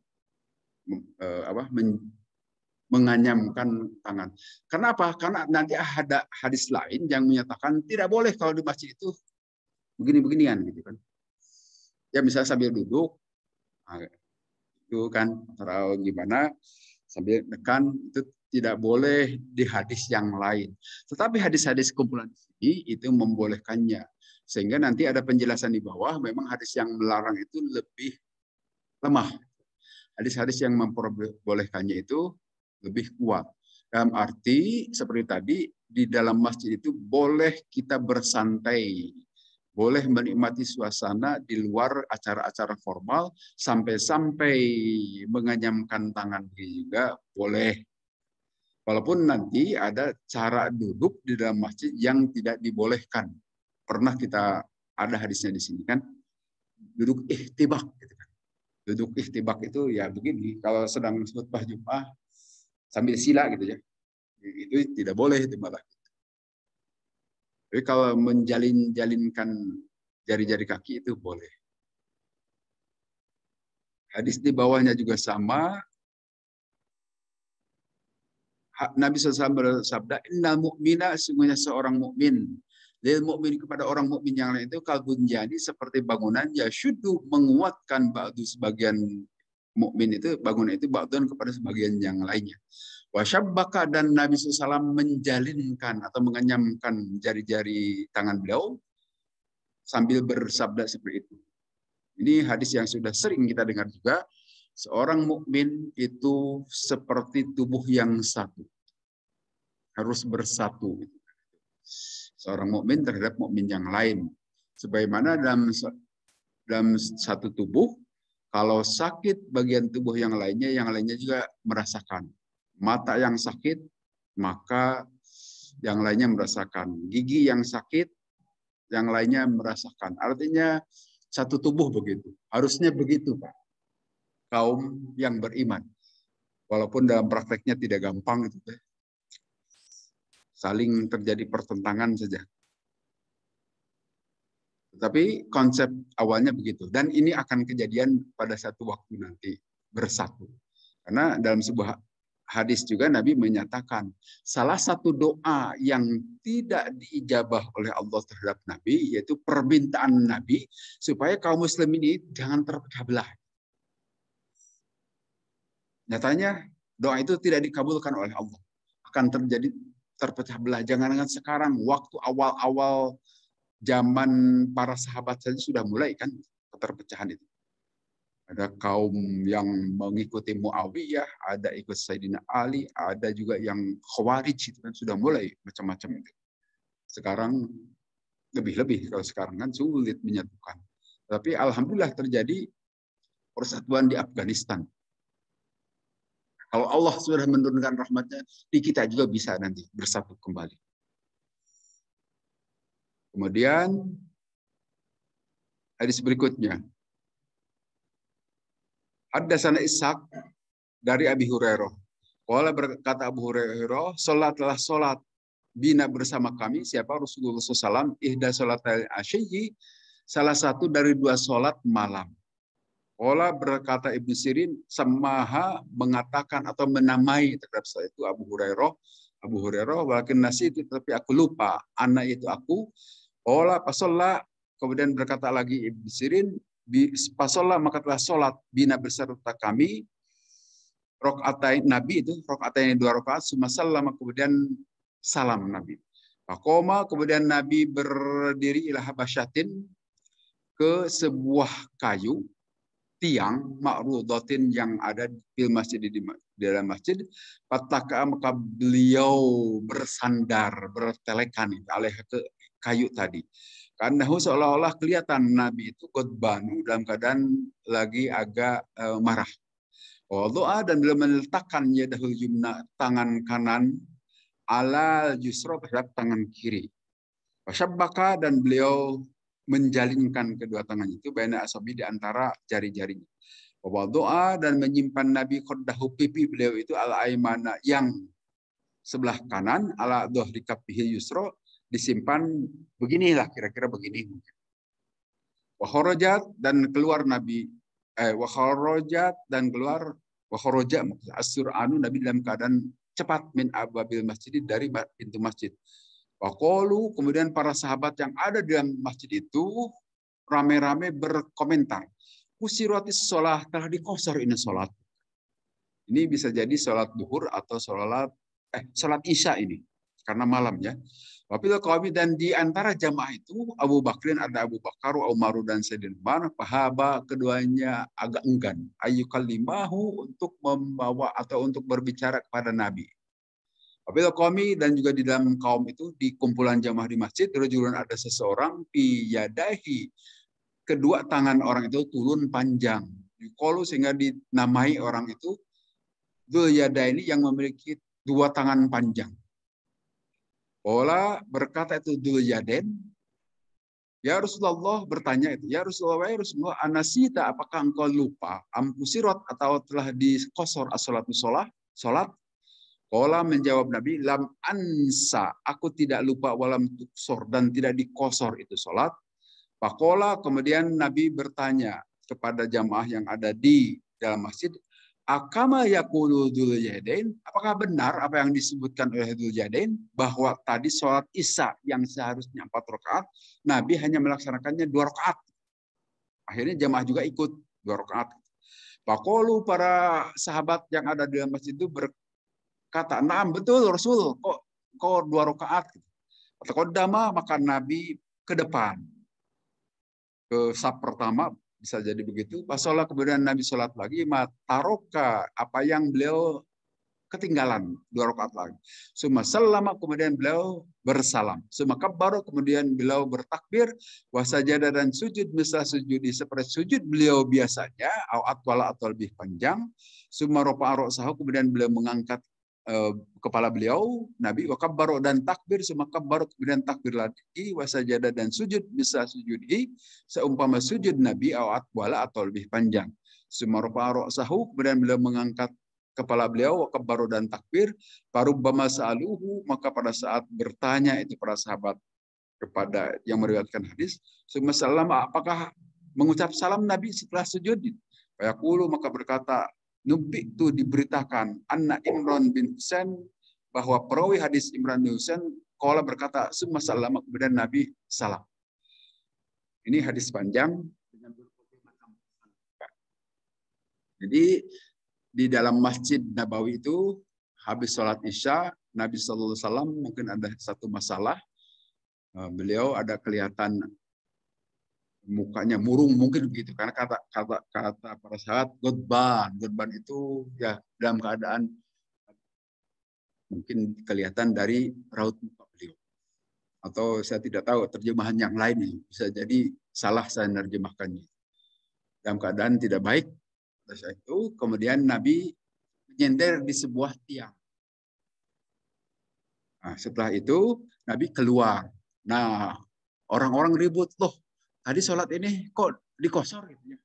S1: Menganyamkan tangan. Kenapa? Karena nanti ada hadis lain yang menyatakan tidak boleh kalau di masjid itu begini-beginian gitu kan. Ya misalnya sambil duduk, itu kan atau gimana sambil nekan, itu tidak boleh di hadis yang lain. Tetapi hadis-hadis kumpulan ini itu membolehkannya. Sehingga nanti ada penjelasan di bawah, memang hadis yang melarang itu lebih lemah. Hadis-hadis yang memperbolehkannya itu lebih kuat. Dalam arti seperti tadi, di dalam masjid itu boleh kita bersantai, boleh menikmati suasana di luar acara-acara formal, sampai-sampai menganyamkan tangan juga boleh. Walaupun nanti ada cara duduk di dalam masjid yang tidak dibolehkan. Pernah kita ada hadisnya di sini kan, duduk ihtibak gitu kan. Duduk ihtibak itu ya begini, kalau sedang khutbah Jumat sambil sila gitu ya, itu tidak boleh itu malah. Tapi kalau menjalinkan jari-jari kaki itu boleh. Hadis di bawahnya juga sama. Nabi SAW bersabda, innal mu'mina, sesungguhnya seorang mukmin, lil mukmin kepada orang mukmin yang lain itu kalbun jadi seperti bangunan, ya syudu menguatkan ba'du sebagian mukmin itu, bangunan itu ba'dun kepada sebagian yang lainnya. Wasyabbaka, dan Nabi SAW menjalinkan atau menganyamkan jari-jari tangan beliau sambil bersabda seperti itu. Ini hadis yang sudah sering kita dengar juga. Seorang mukmin itu seperti tubuh yang satu, harus bersatu. Seorang mukmin terhadap mukmin yang lain. Sebagaimana dalam satu tubuh, kalau sakit bagian tubuh yang lainnya juga merasakan. Mata yang sakit, maka yang lainnya merasakan. Gigi yang sakit, yang lainnya merasakan. Artinya satu tubuh begitu. Harusnya begitu, Pak. Kaum yang beriman. Walaupun dalam prakteknya tidak gampang itu, saling terjadi pertentangan saja. Tetapi konsep awalnya begitu. Dan ini akan kejadian pada satu waktu nanti, bersatu. Karena dalam sebuah hadis juga Nabi menyatakan salah satu doa yang tidak diijabah oleh Allah terhadap Nabi, yaitu permintaan Nabi supaya kaum muslimin ini jangan terpecah belah. Nyatanya doa itu tidak dikabulkan oleh Allah. Akan terjadi terpecah belah. Jangan-jangan sekarang, waktu awal-awal zaman para sahabat saja sudah mulai kan keterpecahan itu. Ada kaum yang mengikuti Muawiyah, ada ikut Sayyidina Ali, ada juga yang Khawarij, itu kan sudah mulai macam-macam itu. Sekarang lebih-lebih, kalau sekarang kan sulit menyatukan. Tapi alhamdulillah terjadi persatuan di Afghanistan. Kalau Allah sudah menurunkan rahmatnya, di kita juga bisa nanti bersatu kembali. Kemudian hadis berikutnya. Haddatsana Ishaq dari Abi Hurairah. Qala berkata Abu Hurairah, salatlah salat bina bersama kami, siapa Rasulullah SAW, ihda salatil asyi, salah satu dari dua salat malam. Qala berkata Ibnu Sirin, samaha mengatakan atau menamai terhadap saya itu Abu Hurairah, walakin nasi itu tapi aku lupa, anak itu aku. Qala pasalla, kemudian berkata lagi Ibnu Sirin, pasolah maka telah sholat bina berserta kami rokaatain Nabi itu rokaatain 2 rakaat summa sallama, kemudian salam Nabi. Faqoma, kemudian Nabi berdiri ila habasyatin, ke sebuah kayu tiang ma'rudatin yang ada di masjid, di dalam masjid. Pataka, maka beliau bersandar, bertelekan alih ke kayu tadi. Karena seolah-olah kelihatan Nabi itu godbanu, dalam keadaan lagi agak marah. Doa, dan beliau meletakkan yadahul yumna, tangan kanan, ala yusra, terhadap tangan kiri. Wasyabbaka, dan beliau menjalinkan kedua tangannya itu baina asabi, di antara jari-jarinya. Doa, dan menyimpan Nabi khuddahu, pipi beliau itu ala aimana, yang sebelah kanan, ala dohri kafihi yusra, disimpan beginilah, kira-kira begini. Wakharojat, dan keluar Nabi, wakharojat, dan keluar, wakhoroja as-sur'anu, Nabi dalam keadaan cepat, min ababil masjid, dari pintu masjid. Waqalu, kemudian para sahabat yang ada di dalam masjid itu rame-rame berkomentar, usiratis sholat, telah dikosor ini sholat. Ini bisa jadi sholat duhur atau sholat isya ini, karena malam ya. Wabila kami, dan di antara jamaah itu Abu Bakrin, ada Abu Bakar, Umar, dan Sayyidina Umar, fahaba, keduanya agak enggan, ayyukalimahu, untuk membawa atau untuk berbicara kepada Nabi. Wabila kami, dan juga di dalam kaum itu, di kumpulan jamaah di masjid, rajulun, ada seseorang, piyadahi, kedua tangan orang itu turun panjang. Yuqalu, sehingga dinamai orang itu Dzul Yadaini, yang memiliki dua tangan panjang. Ola, berkata itu Dzul Yadain, ya Rasulullah, bertanya itu, ya Rasulullah, anasita, apakah engkau lupa, ampusirat, atau telah dikosor as-sholatu sholat? Ola, menjawab Nabi, lam ansa, aku tidak lupa, walam tuksor, dan tidak dikosor itu sholat. Pakola, kemudian Nabi bertanya kepada jamaah yang ada di dalam masjid, akama yaqulu Dzul Yadain, apakah benar apa yang disebutkan oleh Dzul Yadain, bahwa tadi sholat isya yang seharusnya 4 rakaat, Nabi hanya melaksanakannya 2 rakaat. Akhirnya jamaah juga ikut 2 rakaat. Pakolu, para sahabat yang ada di dalam masjid itu berkata, "Naam, betul Rasul, kok 2 rakaat?" Taqaddama, maka Nabi ke depan. Ke saf pertama, bisa jadi begitu. Pasolah, kemudian Nabi sholat lagi, mataroka, apa yang beliau ketinggalan 2 rakaat lagi. Summa sallama, kemudian beliau bersalam. Summa kabbaru, kemudian beliau bertakbir, wasajada, dan sujud misal sujudi, seperti sujud beliau biasanya, atwala, atau lebih panjang. Summa rafa'a ra'sahu, kemudian beliau mengangkat kepala beliau, Nabi, wa kabbaru, dan takbir, summa kabbaru, kemudian takbir lagi, wasajada, dan sujud bisa sujudi, seumpama sujud Nabi, atwala, atau lebih panjang. Summa rafa'a ra'sahu, kemudian beliau mengangkat kepala beliau, wa kabbaru, dan takbir, farubbama sa'aluhu, maka pada saat bertanya itu para sahabat kepada yang meriwayatkan hadis, summa sallama, apakah mengucap salam Nabi setelah sujud? Fayaqulu, maka berkata, Nubi itu diberitakan, anna Imran bin Husain, bahwa perawi hadis Imran bin Husain, qala, berkata, summa sallama, kemudian Nabi salam. Ini hadis panjang dengan berbagai macam. Jadi di dalam Masjid Nabawi itu, habis sholat isya, Nabi Sallallahu Alaihi Wasallam mungkin ada satu masalah, beliau ada kelihatan mukanya murung, mungkin begitu, karena kata para sahabat godban itu ya dalam keadaan mungkin kelihatan dari raut muka beliau, atau saya tidak tahu terjemahan yang lain, bisa jadi salah saya menerjemahkannya, dalam keadaan tidak baik. Setelah itu kemudian Nabi menyender di sebuah tiang. Nah, setelah itu Nabi keluar. Nah, orang-orang ribut, loh, tadi sholat ini kok dikosor gitu ya.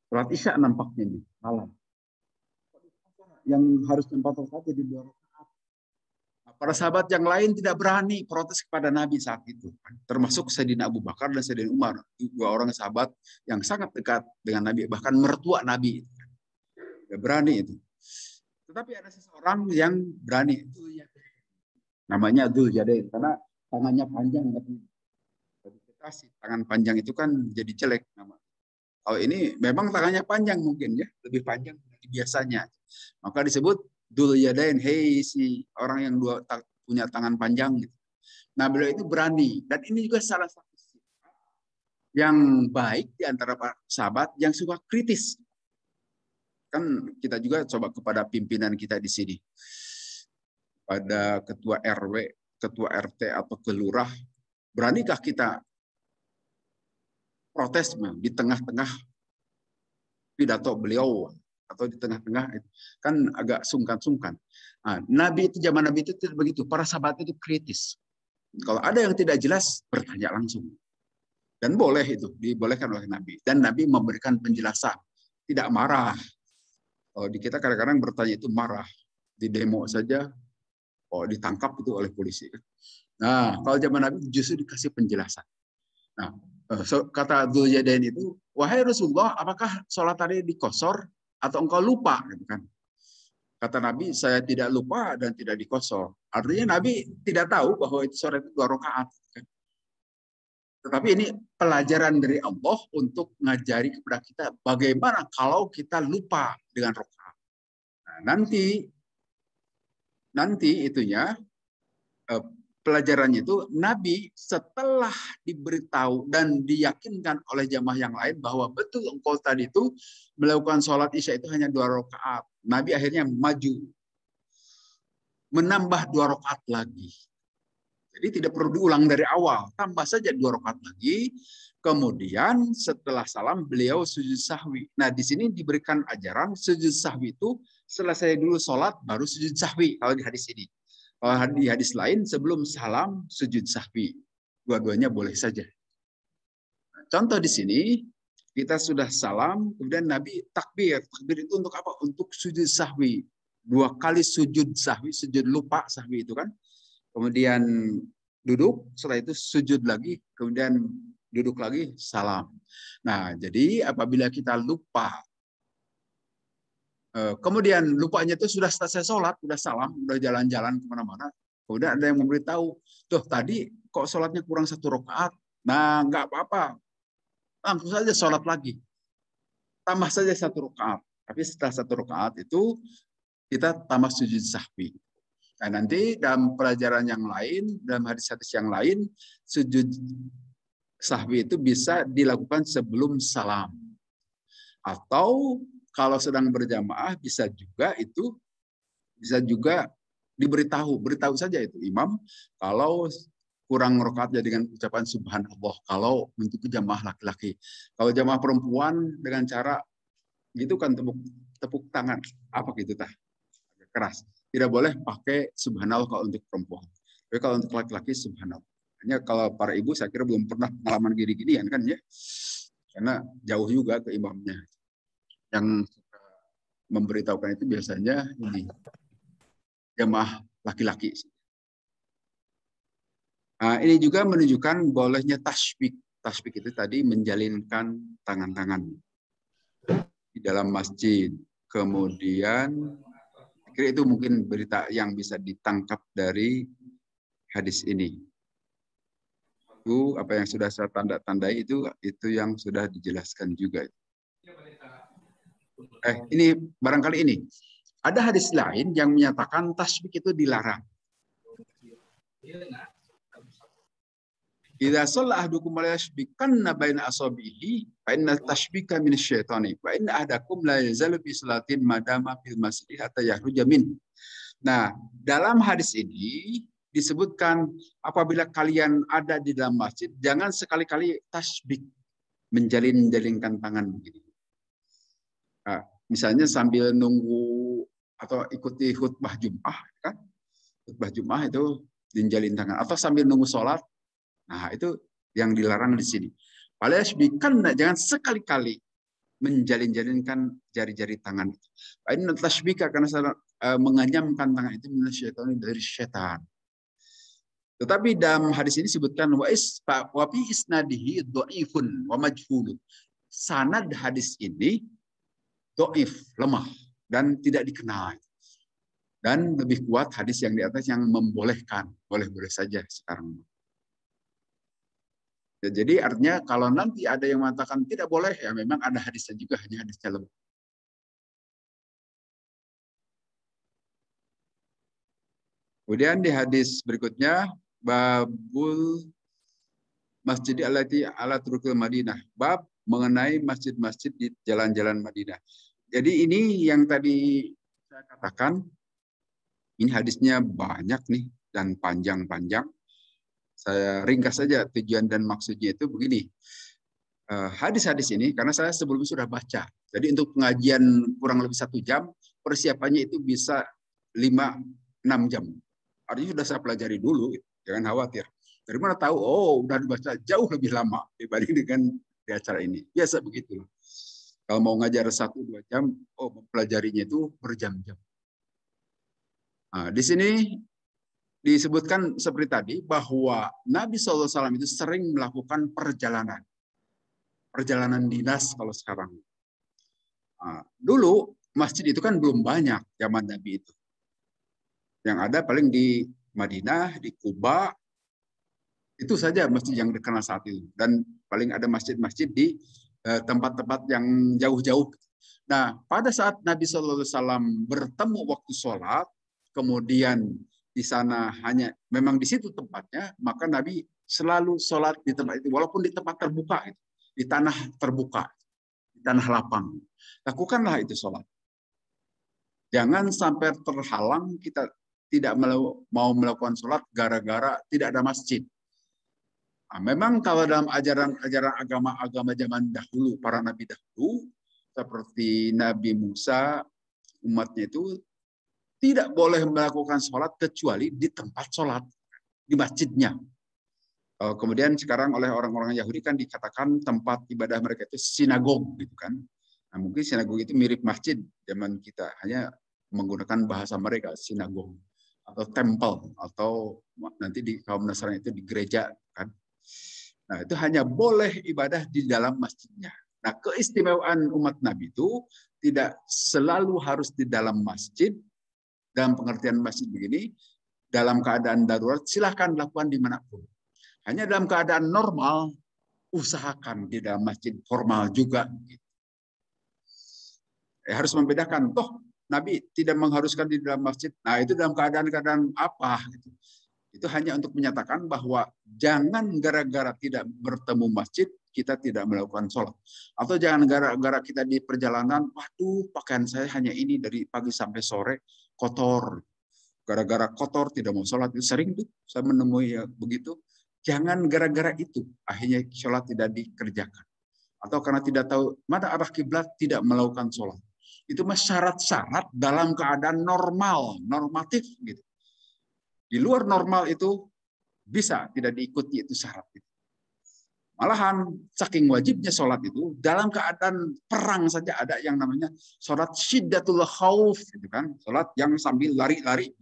S1: Sholat isya nampaknya nih, malam. Yang harus 4 rakaat jadi 2 rakaat. Nah, para sahabat yang lain tidak berani protes kepada Nabi saat itu. Termasuk Sayyidina Abu Bakar dan Sayyidina Umar. 2 orang sahabat yang sangat dekat dengan Nabi. Bahkan mertua Nabi. Tidak berani itu. Tetapi ada seseorang yang berani. Namanya Dzul Yadain. Karena tangannya panjang. Tangan panjang itu kan jadi jelek. Kalau ini memang tangannya panjang mungkin ya, lebih panjang dari biasanya. Maka disebut Dzul Yadain, hei si orang yang punya tangan panjang. Gitu. Nah, beliau itu berani. Dan ini juga salah satu yang baik di antara para sahabat yang suka kritis. Kan kita juga coba kepada pimpinan kita di sini. Pada ketua RW, ketua RT, atau kelurah, beranikah kita protes di tengah-tengah pidato beliau atau di tengah-tengah, kan agak sungkan-sungkan. Nah, Nabi itu, zaman Nabi itu tidak begitu. Para sahabat itu kritis. Kalau ada yang tidak jelas, bertanya langsung. Dan boleh itu, dibolehkan oleh Nabi. Dan Nabi memberikan penjelasan, tidak marah. Kalau di kita kadang-kadang bertanya itu marah. Di demo saja, ditangkap itu oleh polisi. Nah, kalau zaman Nabi justru dikasih penjelasan. Nah, kata Dzulyaden itu, wahai Rasulullah, apakah sholat tadi dikosor atau engkau lupa? Gitu kan. Kata Nabi, saya tidak lupa dan tidak dikosor. Artinya Nabi tidak tahu bahwa itu sholat itu 2 rakaat. Tetapi ini pelajaran dari Allah untuk ngajari kepada kita bagaimana kalau kita lupa dengan rakaat. Nah, nanti itunya pelajarannya itu Nabi setelah diberitahu dan diyakinkan oleh jamaah yang lain bahwa betul engkau tadi itu melakukan sholat isya itu hanya 2 rakaat. Nabi akhirnya maju menambah 2 rakaat lagi. Jadi tidak perlu diulang dari awal, tambah saja 2 rakaat lagi. Kemudian setelah salam beliau sujud sahwi. Nah, di sini diberikan ajaran sujud sahwi itu selesai dulu sholat baru sujud sahwi kalau di hadis ini. Kalau di hadis lain sebelum salam sujud sahwi. Dua-duanya boleh saja. Contoh di sini kita sudah salam, kemudian Nabi takbir. Takbir itu untuk apa? Untuk sujud sahwi. 2 kali sujud sahwi, sujud lupa sahwi itu kan. Kemudian duduk, setelah itu sujud lagi, kemudian duduk lagi, salam. Nah, jadi apabila kita lupa, kemudian lupanya itu sudah selesai sholat, sudah salam, sudah jalan-jalan kemana-mana, kemudian ada yang memberitahu, tuh tadi kok sholatnya kurang 1 rakaat. Nah, nggak apa-apa, langsung saja sholat lagi. Tambah saja 1 rakaat. Tapi setelah 1 rakaat itu, kita tambah sujud sahwi. Nah, nanti dalam pelajaran yang lain, dalam hadis-hadis yang lain, sujud sahwi itu bisa dilakukan sebelum salam. Atau kalau sedang berjamaah bisa juga beritahu saja itu imam kalau kurang rakaatnya dengan ucapan subhanallah kalau untuk jamaah laki-laki. Kalau jamaah perempuan dengan cara gitu kan tepuk tangan apa gitu tah keras. Tidak boleh pakai subhanallah kalau untuk perempuan. Tapi kalau untuk laki-laki subhanallah. Hanya kalau para ibu saya kira belum pernah pengalaman gini-ginian kan ya. Karena jauh juga ke imamnya. Yang memberitahukan itu biasanya ini jamaah laki-laki. Nah, ini juga menunjukkan bolehnya tasbik. Tasbik itu tadi menjalinkan tangan-tangan di dalam masjid. Kemudian kira itu mungkin berita yang bisa ditangkap dari hadis ini. Itu apa yang sudah saya tanda-tandai itu yang sudah dijelaskan juga. Ini barangkali ini. Ada hadis lain yang menyatakan tasbik itu dilarang. Idza shalla ahdukum la yashbikanna baina asabihi fa inna tashbika minasyaitani wa inna ahdakum la yazalu bi salatin madama fil masjid hatta yahruja min. Nah, dalam hadis ini disebutkan apabila kalian ada di dalam masjid jangan sekali-kali tasbik menjalinkan tangan begini. Nah, misalnya sambil nunggu atau ikuti khutbah Jumat kan? Khutbah Jumat itu dijalin tangan atau sambil nunggu sholat. Nah, itu yang dilarang di sini. Palyashbikan jangan sekali-kali menjalin-jalinkan jari-jari tangan. Ini tasbika karena menganyamkan tangan itu dari syaitan. Tetapi dalam hadis ini disebutkan wa fi isnadihi dhaifun wa majhulun. Sanad hadis ini dhaif, lemah dan tidak dikenal. Dan lebih kuat hadis yang di atas yang membolehkan, boleh-boleh saja sekarang. Jadi artinya kalau nanti ada yang mengatakan tidak boleh, ya memang ada hadisnya juga, hanya hadisnya lemah. Kemudian di hadis berikutnya, babul masjid allati ala turukil Madinah. Bab mengenai masjid-masjid di jalan-jalan Madinah. Jadi ini yang tadi saya katakan, ini hadisnya banyak nih dan panjang-panjang. Saya ringkas saja tujuan dan maksudnya itu begini. Hadis-hadis ini, karena saya sebelumnya sudah baca. Jadi untuk pengajian kurang lebih 1 jam, persiapannya itu bisa 5-6 jam. Artinya sudah saya pelajari dulu, jangan khawatir. Dari mana tahu? Oh, udah dibaca jauh lebih lama dibanding dengan di acara ini. Biasa begitu. Kalau mau ngajar 1-2 jam, oh mempelajarinya itu berjam-jam. Nah, di sini disebutkan seperti tadi bahwa Nabi SAW itu sering melakukan perjalanan dinas kalau sekarang. Nah, dulu masjid itu kan belum banyak zaman Nabi itu. Yang ada paling di Madinah, di Kuba, itu saja masjid yang dikenal saat itu. Dan paling ada masjid-masjid di tempat-tempat yang jauh-jauh. Nah, pada saat Nabi SAW bertemu waktu sholat, kemudian di sana hanya memang di situ tempatnya, maka Nabi selalu sholat di tempat itu, walaupun di tempat terbuka, di tanah terbuka, di tanah lapang. Lakukanlah itu sholat. Jangan sampai terhalang kita tidak mau melakukan sholat gara-gara tidak ada masjid. Nah, memang kalau dalam ajaran agama zaman dahulu, para nabi dahulu, seperti Nabi Musa, umatnya itu tidak boleh melakukan sholat kecuali di tempat sholat, di masjidnya. Kemudian sekarang oleh orang-orang Yahudi kan dikatakan tempat ibadah mereka itu sinagog, gitu kan. Nah, mungkin sinagog itu mirip masjid zaman kita, hanya menggunakan bahasa mereka, sinagog atau temple, atau nanti di kaum Nasrani itu di gereja, kan. Nah, itu hanya boleh ibadah di dalam masjidnya. Nah, keistimewaan umat Nabi itu tidak selalu harus di dalam masjid. Dalam pengertian masjid begini, dalam keadaan darurat silahkan lakukan dimanapun. Hanya dalam keadaan normal, usahakan di dalam masjid formal juga. Harus membedakan, toh Nabi tidak mengharuskan di dalam masjid. Nah, itu dalam keadaan-keadaan apa? Gitu. Itu hanya untuk menyatakan bahwa jangan gara-gara tidak bertemu masjid, kita tidak melakukan sholat. Atau jangan gara-gara kita di perjalanan, waduh pakaian saya hanya ini dari pagi sampai sore, kotor. Gara-gara kotor tidak mau sholat. Sering tuh saya menemui ya begitu. Jangan gara-gara itu akhirnya sholat tidak dikerjakan. Atau karena tidak tahu mana arah kiblat tidak melakukan sholat. Itu mah syarat-syarat dalam keadaan normal, normatif gitu. Di luar normal itu bisa tidak diikuti itu syarat itu. Malahan saking wajibnya sholat itu dalam keadaan perang saja ada yang namanya sholat syiddatul khauf, gitu kan? Sholat yang sambil lari-lari.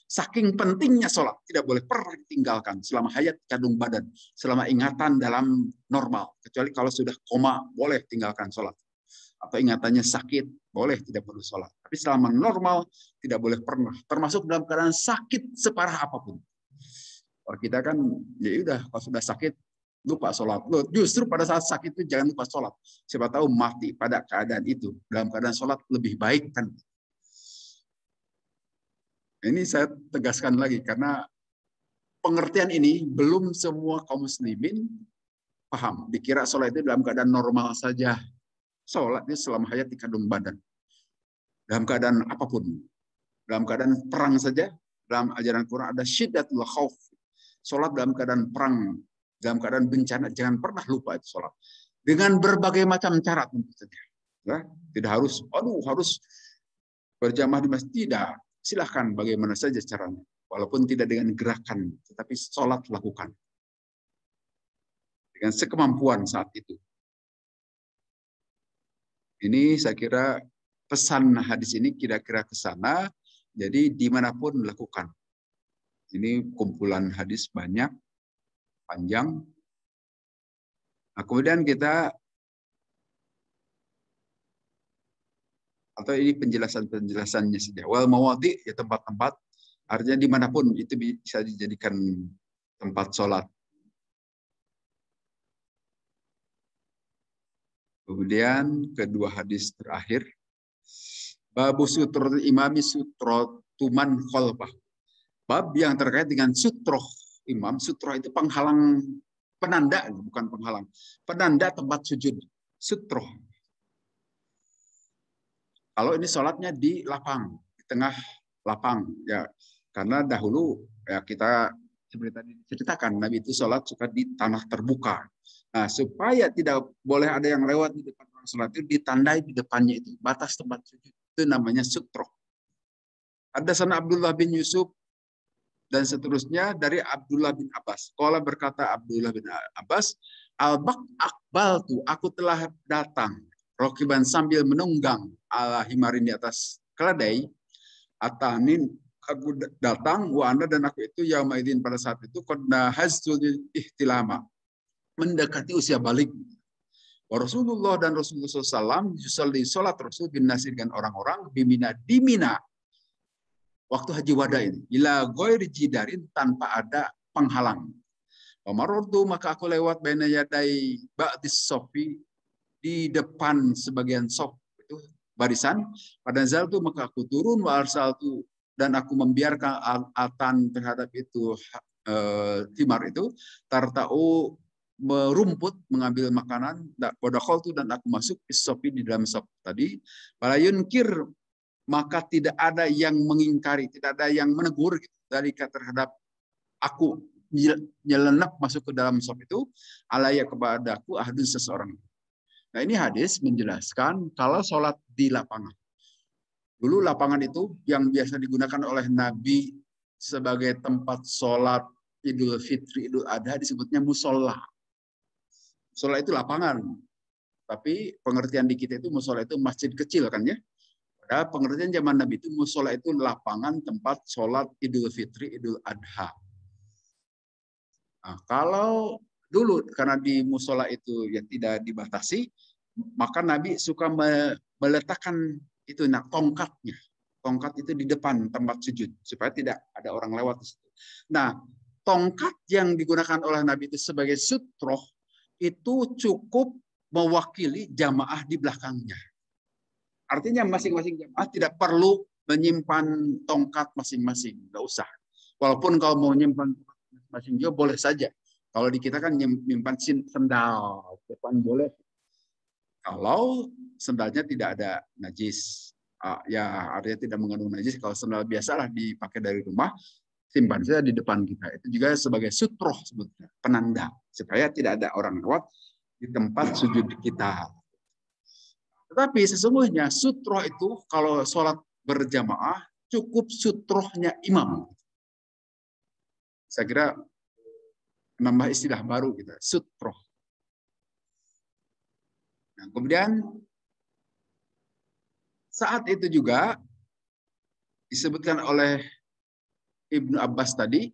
S1: Saking pentingnya sholat tidak boleh pernah ditinggalkan selama hayat kandung badan, selama ingatan dalam normal. Kecuali kalau sudah koma boleh tinggalkan sholat. Atau ingatannya sakit, boleh tidak perlu sholat. Tapi selama normal, tidak boleh pernah. Termasuk dalam keadaan sakit separah apapun. Kalau kita kan, ya udah, kalau sudah sakit, lupa sholat. Justru pada saat sakit itu jangan lupa sholat. Siapa tahu mati pada keadaan itu. Dalam keadaan sholat lebih baik kan. Ini saya tegaskan lagi, karena pengertian ini belum semua kaum muslimin paham. Dikira sholat itu dalam keadaan normal saja. Sholat itu selama hayat di kandung badan. Dalam keadaan apapun. Dalam keadaan perang saja, dalam ajaran Quran ada syiddatul khauf. Sholat dalam keadaan perang, dalam keadaan bencana, jangan pernah lupa itu sholat. Dengan berbagai macam cara tentu saja. Ya, tidak harus, harus berjamaah di masjid. Tidak. Silahkan bagaimana saja caranya. Walaupun tidak dengan gerakan, tetapi sholat lakukan. Dengan sekemampuan saat itu. Ini saya kira pesan hadis ini kira-kira ke sana. Jadi dimanapun lakukan. Ini kumpulan hadis banyak, panjang. Nah, kemudian kita, atau ini penjelasannya saja. Wal mawadi, ya tempat-tempat, artinya dimanapun itu bisa dijadikan tempat sholat. Kemudian kedua hadis terakhir, babu sutroh imami sutroh tuman kholbah. Bab yang terkait dengan sutroh imam, sutroh itu penghalang, penanda, bukan penghalang, penanda tempat sujud, sutroh. Kalau ini sholatnya di lapang, di tengah lapang, ya, karena dahulu ya kita seperti tadi diceritakan, Nabi itu sholat suka di tanah terbuka. Nah, supaya tidak boleh ada yang lewat di depan orang sholat itu, ditandai di depannya itu batas tempat sujud, itu namanya sutroh. Ada sana Abdullah bin Yusuf dan seterusnya dari Abdullah bin Abbas. Qala berkata Abdullah bin Abbas, Al-Baq Akbaltu, aku telah datang rokiban sambil menunggang ala himarin di atas keledai. Atanin, aku datang wa anda dan aku itu yaumaidin pada saat itu qadna haztul ihtilama, mendekati usia balik. Wa Rasulullah dan Rasulullah SAW yusalli salat Rasul bin Nasir dengan orang-orang di Mina waktu haji wada ini, ila ghairi jidarin, tanpa ada penghalang. Pamarortu, maka aku lewat baina yadai ba'dis sofi, di depan sebagian sof itu barisan. Pada zal tu maka aku turun, wa arsaltu, dan aku membiarkan atan terhadap itu timar itu, tartau, merumput, mengambil makanan, wadakhaltu, dan aku masuk sofi, di dalam sof tadi. Palayun kir, maka tidak ada yang mengingkari, tidak ada yang menegur dari terhadap aku nyelenap masuk ke dalam sop itu, alaya kepadaku ahadun seseorang. Nah, ini hadis menjelaskan kalau sholat di lapangan. Dulu lapangan itu yang biasa digunakan oleh Nabi sebagai tempat sholat Idul Fitri, Idul Adha disebutnya musola. Musola itu lapangan. Tapi pengertian di kita itu musola itu masjid kecil kan ya. Pada pengertian zaman Nabi itu musola itu lapangan tempat sholat Idul Fitri, Idul Adha. Nah, kalau dulu karena di musola itu ya tidak dibatasi, maka Nabi suka meletakkan itu tongkatnya. Tongkat itu di depan tempat sujud supaya tidak ada orang lewat di situ. Nah, tongkat yang digunakan oleh Nabi itu sebagai sutroh itu cukup mewakili jamaah di belakangnya. Artinya masing-masing jamaah tidak perlu menyimpan tongkat masing-masing, nggak usah. Walaupun kalau mau menyimpan masing-masing juga boleh saja. Kalau di kita kan menyimpan sendal, depan boleh. Kalau sendalnya tidak ada najis, ya artinya tidak mengandung najis. Kalau sendal biasalah dipakai dari rumah, simpan saja di depan kita. Itu juga sebagai sutroh sebetulnya, penanda supaya tidak ada orang lewat di tempat sujud kita. Tetapi sesungguhnya sutroh itu kalau sholat berjamaah cukup sutrohnya imam. Saya kira nambah istilah baru kita, sutroh. Nah, kemudian saat itu juga disebutkan oleh Ibnu Abbas tadi,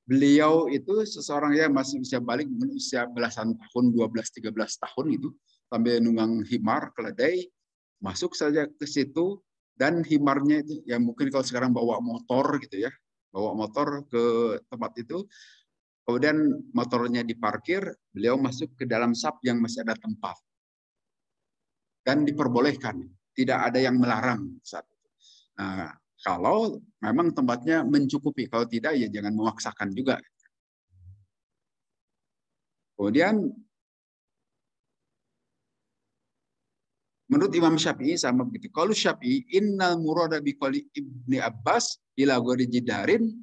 S1: beliau itu seseorang yang masih usia balik, mungkin usia belasan tahun, 12-13 tahun itu, sambil nunggang himar, keledai, masuk saja ke situ, dan himarnya itu, ya mungkin kalau sekarang bawa motor gitu ya, bawa motor ke tempat itu, kemudian motornya diparkir, beliau masuk ke dalam saf yang masih ada tempat. Dan diperbolehkan, tidak ada yang melarang saat itu. Nah, kalau memang tempatnya mencukupi, kalau tidak ya jangan memaksakan juga. Kemudian menurut Imam Syafi'i sama begitu. Kalau Syafi'i, innal murada biqali Ibni Abbas ila ghairi jidarin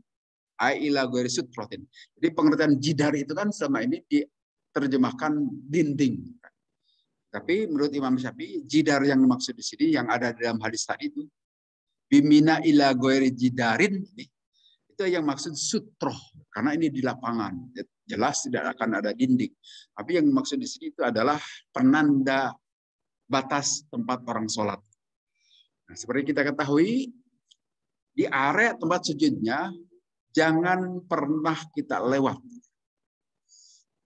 S1: ai ila ghairi sutrotin. Jadi pengertian jidar itu kan selama ini diterjemahkan dinding. Tapi menurut Imam Syafi'i, jidar yang dimaksud di sini yang ada dalam hadis tadi itu bimina ila ghairi jidarin, itu yang maksud sutroh, karena ini di lapangan, jelas tidak akan ada dinding. Tapi yang maksud di sini itu adalah penanda batas tempat orang sholat. Nah, seperti kita ketahui, di area tempat sujudnya jangan pernah kita lewat.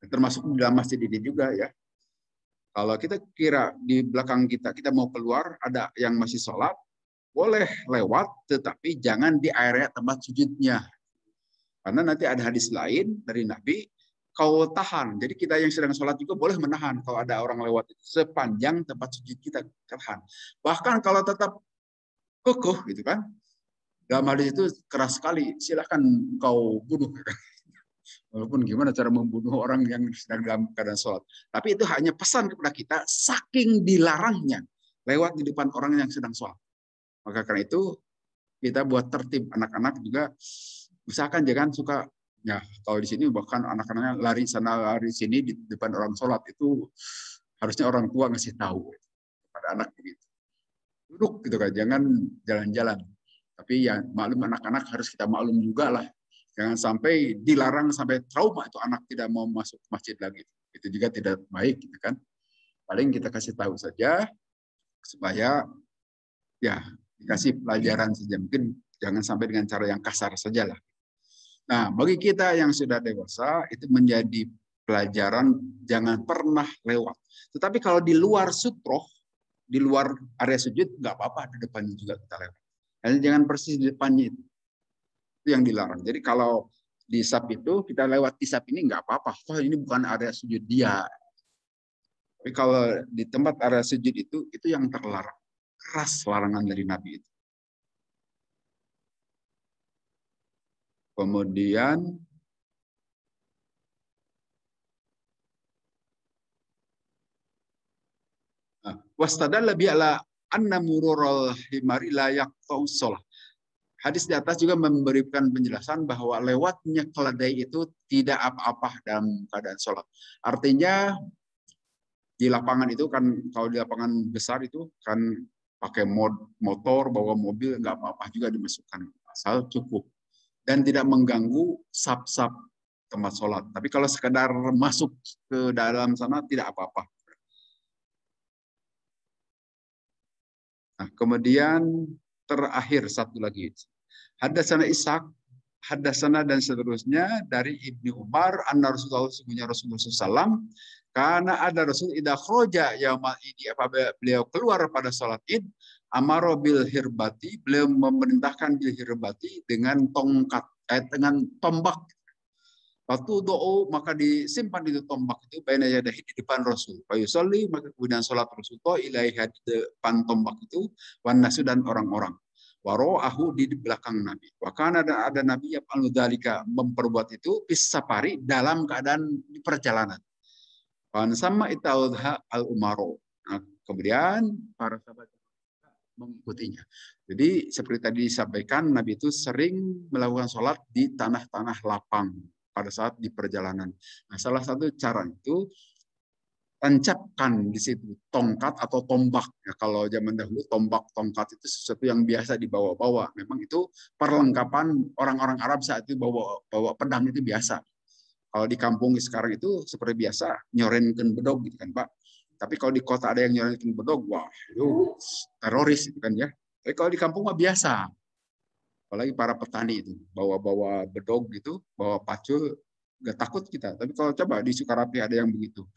S1: Termasuk di dalam masjid ini juga ya. Kalau kita kira di belakang kita mau keluar, ada yang masih sholat, boleh lewat, tetapi jangan di area tempat sujudnya. Karena nanti ada hadis lain dari Nabi, kau tahan. Jadi kita yang sedang sholat juga boleh menahan kalau ada orang lewat sepanjang tempat sujud kita tahan. Bahkan kalau tetap kokoh gitu kan, dalam hadis itu keras sekali, silakan kau bunuh. Walaupun gimana cara membunuh orang yang sedang dalam keadaan sholat. Tapi itu hanya pesan kepada kita, saking dilarangnya lewat di depan orang yang sedang sholat. Maka karena itu, kita buat tertib anak-anak juga, usahakan jangan suka, ya kalau di sini bahkan anak-anaknya lari sana lari sini di depan orang sholat, itu harusnya orang tua ngasih tahu kepada anak begitu. Duduk gitu kan, jangan jalan-jalan. Tapi ya maklum anak-anak harus kita maklum juga lah. Jangan sampai dilarang sampai trauma itu anak tidak mau masuk masjid lagi. Itu juga tidak baik gitu kan. Paling kita kasih tahu saja supaya ya dikasih pelajaran saja. Mungkin jangan sampai dengan cara yang kasar saja lah. Nah, bagi kita yang sudah dewasa itu menjadi pelajaran jangan pernah lewat. Tetapi kalau di luar sutroh, di luar area sujud nggak apa-apa, di depannya juga kita lewat. Hanya jangan persis di depannya itu yang dilarang. Jadi kalau di sab itu kita lewat di sab ini nggak apa-apa. Toh ini bukan area sujud dia. Tapi kalau di tempat area sujud itu yang terlarang. Keras larangan dari Nabi itu. Kemudian wastadalla bi ala anna mururul himari la yaqta'u shalah. Hadis di atas juga memberikan penjelasan bahwa lewatnya keledai itu tidak apa-apa dalam keadaan sholat. Artinya di lapangan itu kan, kalau di lapangan besar itu kan pakai motor, bawa mobil, nggak apa-apa juga dimasukkan. Asal cukup. Dan tidak mengganggu sab-sab tempat sholat. Tapi kalau sekedar masuk ke dalam sana tidak apa-apa. Nah, kemudian terakhir satu lagi. Haddatsana Ishaq, haddatsana dan seterusnya dari Ibnu Umar, anna Rasulullah sesungguhnya Rasulullah SAW, karena ada Rasul idza kharaja yaumal idi, apabila beliau keluar pada salat Id, amaro bil hirbati, beliau memerintahkan bil hirbati dengan tongkat, dengan tombak. Waktu doa maka disimpan itu tombak itu baina yadahi di depan Rasul. Fa yusalli, maka kemudian salat Rasulullah ilaiha di depan tombak itu, wan nasu dan orang-orang. Waro'ahu di belakang Nabi. Wakana ada Nabi yang aludalika memperbuat itu pisapari dalam keadaan di perjalanan. Wan sama itaudha al umaro. Nah, kemudian para sahabat mengikutinya. Jadi seperti tadi disampaikan, Nabi itu sering melakukan sholat di tanah-tanah lapang pada saat di perjalanan. Nah, salah satu cara itu tancapkan di situ tongkat atau tombak. Ya, kalau zaman dahulu tombak, tongkat itu sesuatu yang biasa dibawa-bawa. Memang itu perlengkapan orang-orang Arab saat itu, bawa pedang itu biasa. Kalau di kampung sekarang itu seperti biasa nyorenkan bedog gitu kan Pak. Tapi kalau di kota ada yang nyorenkan bedog, wah itu teroris itu kan ya. Tapi kalau di kampung mah biasa. Apalagi para petani itu bawa-bawa bedog gitu, bawa pacul, nggak takut kita. Tapi kalau coba di Sukarapi ada yang begitu,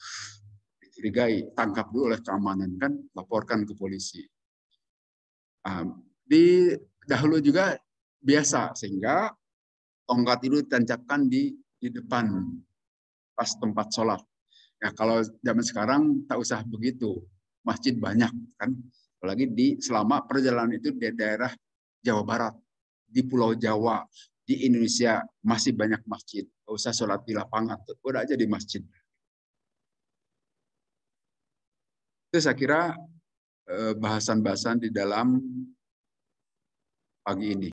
S1: dicurigai, tangkap dulu oleh keamanan kan, laporkan ke polisi. Di dahulu juga biasa, sehingga tongkat itu ditancapkan di depan pas tempat sholat. Ya kalau zaman sekarang tak usah begitu, masjid banyak kan, apalagi selama perjalanan itu di daerah Jawa Barat, di Pulau Jawa, di Indonesia masih banyak masjid. Gak usah sholat di lapangan, udah aja di masjid. Itu saya kira bahasan-bahasan di dalam pagi ini.